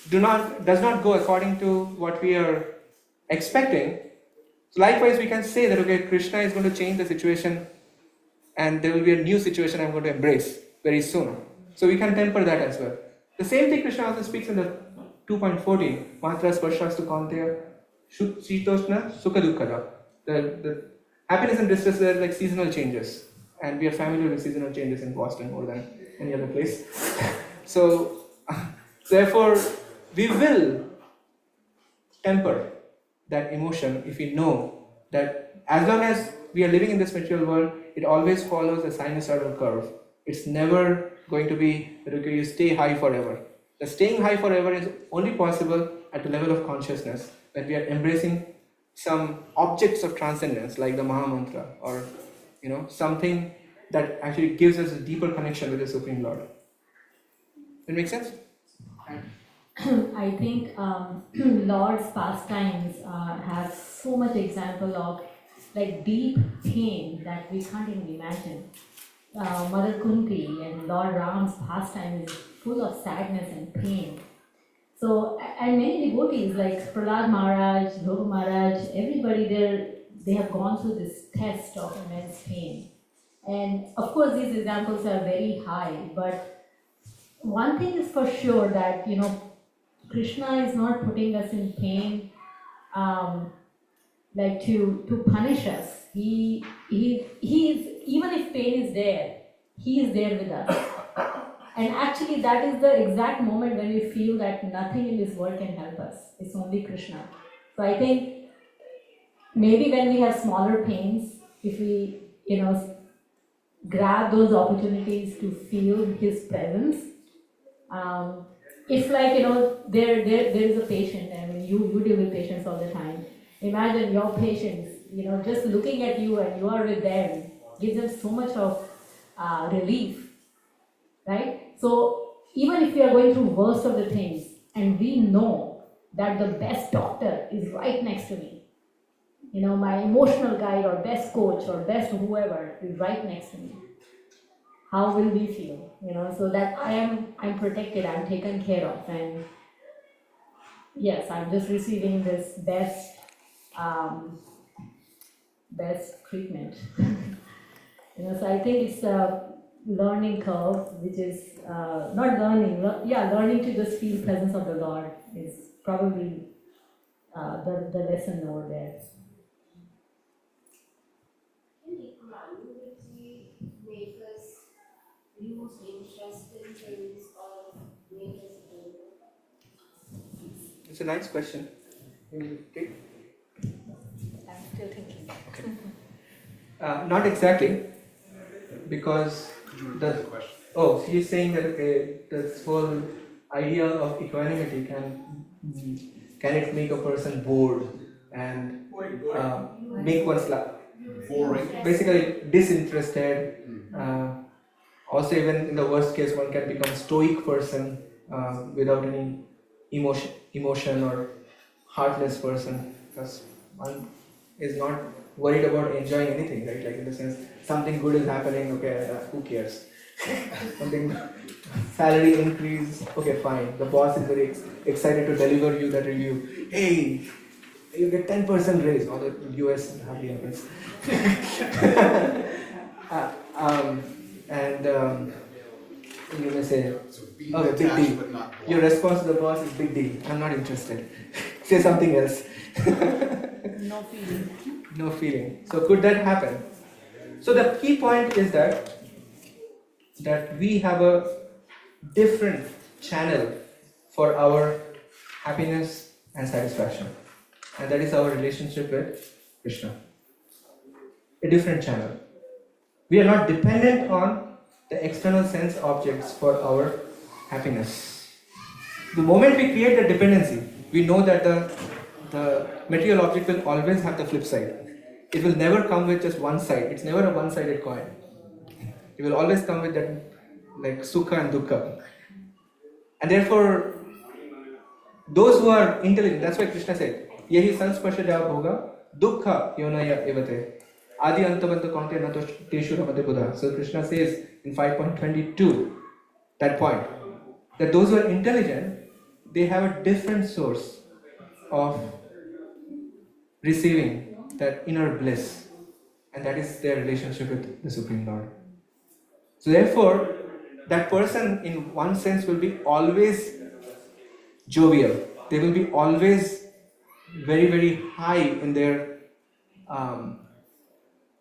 does not go according to what we are expecting, likewise we can say that, okay, Krishna is going to change the situation and there will be a new situation I'm going to embrace very soon. So we can temper that as well. The same thing Krishna also speaks in the 2.14, Matra Sparshas Kanteya Shitoshna Sukha Dukkada. The happiness and distress are like seasonal changes. And we are familiar with seasonal changes in Boston more than any other place. So, therefore, we will temper that emotion if we know that as long as we are living in this material world, it always follows a sinusoidal curve. It's never going to be that okay, you stay high forever. The staying high forever is only possible at the level of consciousness, when we are embracing some objects of transcendence like the Maha Mantra, or something that actually gives us a deeper connection with the Supreme Lord. That makes sense? I think Lord's pastimes have so much example of like deep pain that we can't even imagine. Mother Kunti and Lord Ram's pastime is full of sadness and pain. So, and many devotees like Prahlad Maharaj, Dhruva Maharaj, everybody there, they have gone through this test of immense pain. And of course, these examples are very high, but one thing is for sure that, Krishna is not putting us in pain like to punish us. He is, even if pain is there, he is there with us. And actually that is the exact moment when we feel that nothing in this world can help us. It's only Krishna. So I think maybe when we have smaller pains, if we, grab those opportunities to feel his presence, if like, there is a patient, I mean, you deal with patients all the time. Imagine your patients, just looking at you and you are with them, gives them so much of relief, right? So even if we are going through worst of the things, and we know that the best doctor is right next to me, my emotional guide or best coach or best whoever is right next to me, how will we feel? So that I'm protected, I'm taken care of, and yes, I'm just receiving this best treatment. So I think it's a learning curve, which is not learning, learning to just feel presence of the Lord is probably the lesson over there. Can equanimity make us lose interest in things or make us bored? It's a nice question. Okay. I'm still thinking. Not exactly, because Could you repeat the question? so he's saying that okay, this whole idea of equanimity can it make a person bored and make one Boring. basically disinterested. Also, even in the worst case, one can become stoic person without any emotion or heartless person, because one is not worried about enjoying anything, right? Like in the sense, something good is happening, okay, who cares? Something, salary increase, okay, fine. The boss is very excited to deliver you that review. Hey, you get 10% raise. All the US hardly happens. You may say, So be okay, big detached deal. but not Your blind. response to the boss is big deal. I'm not interested. Say something else. No feeling. No feeling. So could that happen? So the key point is that we have a different channel for our happiness and satisfaction, and that is our relationship with Krishna. A different channel. We are not dependent on the external sense objects for our happiness. The moment we create the dependency, we know that the material object will always have the flip side. It will never come with just one side. It's never a one-sided coin. It will always come with that, like sukha and dukkha. And therefore, those who are intelligent, that's why Krishna said, Yehi sansparshaja bhoga dukkha yonaya evate. Adi antavanta kaunte nato teshu ramate buddha. So Krishna says in 5.22, that point, that those who are intelligent, they have a different source of receiving that inner bliss, and that is their relationship with the Supreme Lord. So therefore, that person in one sense will be always jovial. They will be always very, very high in their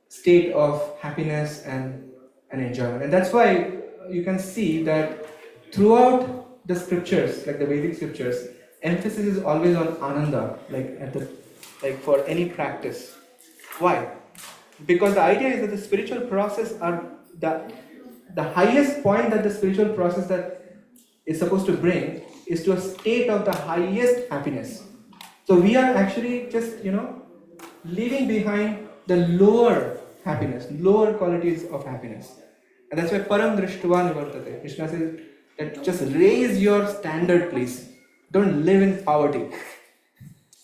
state of happiness and enjoyment. And that's why you can see that throughout the scriptures, like the Vedic scriptures, emphasis is always on Ananda, like at the like for any practice. Why? Because the idea is that the spiritual process are the highest point that the spiritual process that is supposed to bring is to a state of the highest happiness. So we are actually just, leaving behind the lower happiness, lower qualities of happiness. And that's why param drishtva nivartate. Krishna says that just raise your standard, please. Don't live in poverty.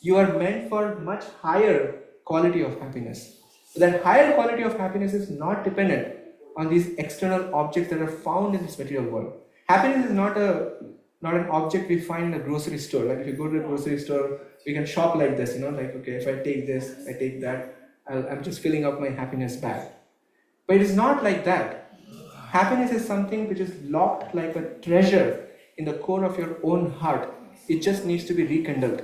You are meant for much higher quality of happiness. So that higher quality of happiness is not dependent on these external objects that are found in this material world. Happiness is not an object we find in a grocery store. Like if you go to a grocery store, we can shop like this, like okay, if I take this, I take that, I'm just filling up my happiness bag. But it is not like that. Happiness is something which is locked like a treasure in the core of your own heart. It just needs to be rekindled.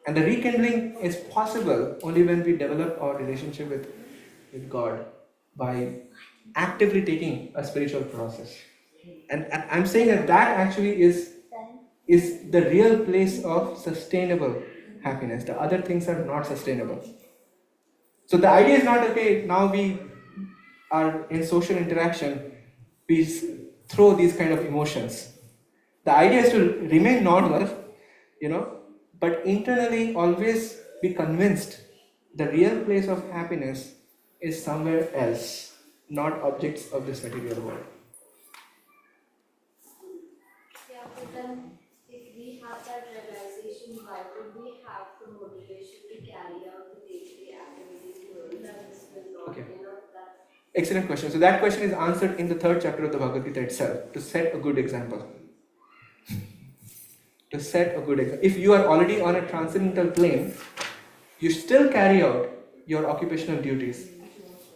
And the rekindling is possible only when we develop our relationship with God by actively taking a spiritual process. And I'm saying that actually is the real place of sustainable happiness. The other things are not sustainable. So the idea is not, okay, now we are in social interaction, we throw these kind of emotions. The idea is to remain normal, but internally always be convinced the real place of happiness is somewhere else, not objects of this material world. Yeah, but then if we have that realization, why would we have the motivation to carry out the day-to-day activities knowing that this will not, Okay. that. Excellent question. So that question is answered in the 3rd chapter of the Bhagavad Gita itself, to set a good example. To set a good example. If you are already on a transcendental plane, you still carry out your occupational duties.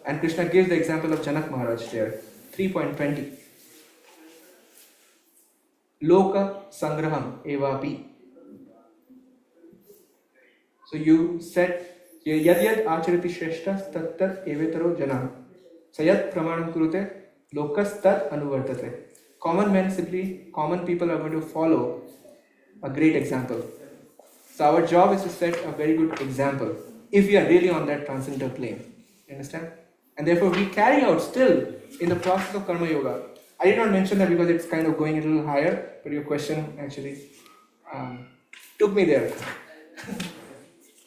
And Krishna gives the example of Janak Maharaj there, 3.20. Loka sangraham evapi. So you said, yad yad acharati shreshtas tat tat evetaro janam. Sayat pramanam kurute lokas tat anuvartate. Common people are going to follow a great example. So our job is to set a very good example if we are really on that transcendental plane. You understand? And therefore we carry out still in the process of karma yoga. I did not mention that because it's kind of going a little higher, but your question actually took me there.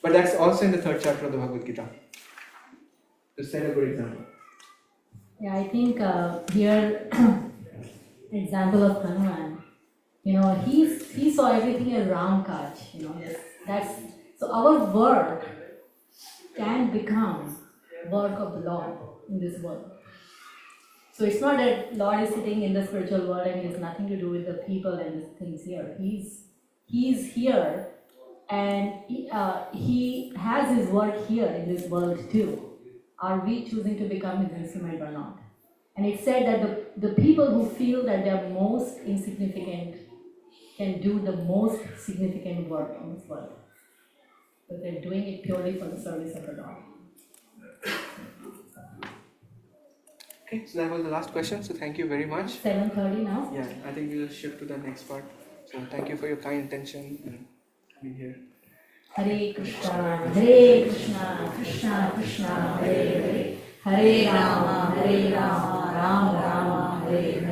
But that's also in the 3rd chapter of the Bhagavad Gita. To set a good example. Yeah, I think here, example of Hanuman, he saw everything as Ram Kaj, that's, so our work can become work of the Lord in this world. So it's not that Lord is sitting in the spiritual world and he has nothing to do with the people and the things here. He's here and he has his work here in this world too. Are we choosing to become his instrument or not? And it's said that the people who feel that they are most insignificant can do the most significant work in this world. But they're doing it purely for the service of the Lord. Okay, so that was the last question. So thank you very much. 7:30 now? Yeah, I think we'll shift to the next part. So thank you for your kind intention and being here. Hare Krishna, Krishna Krishna, Hare Hare, Hare Rama, Rama Rama, Hare Hare.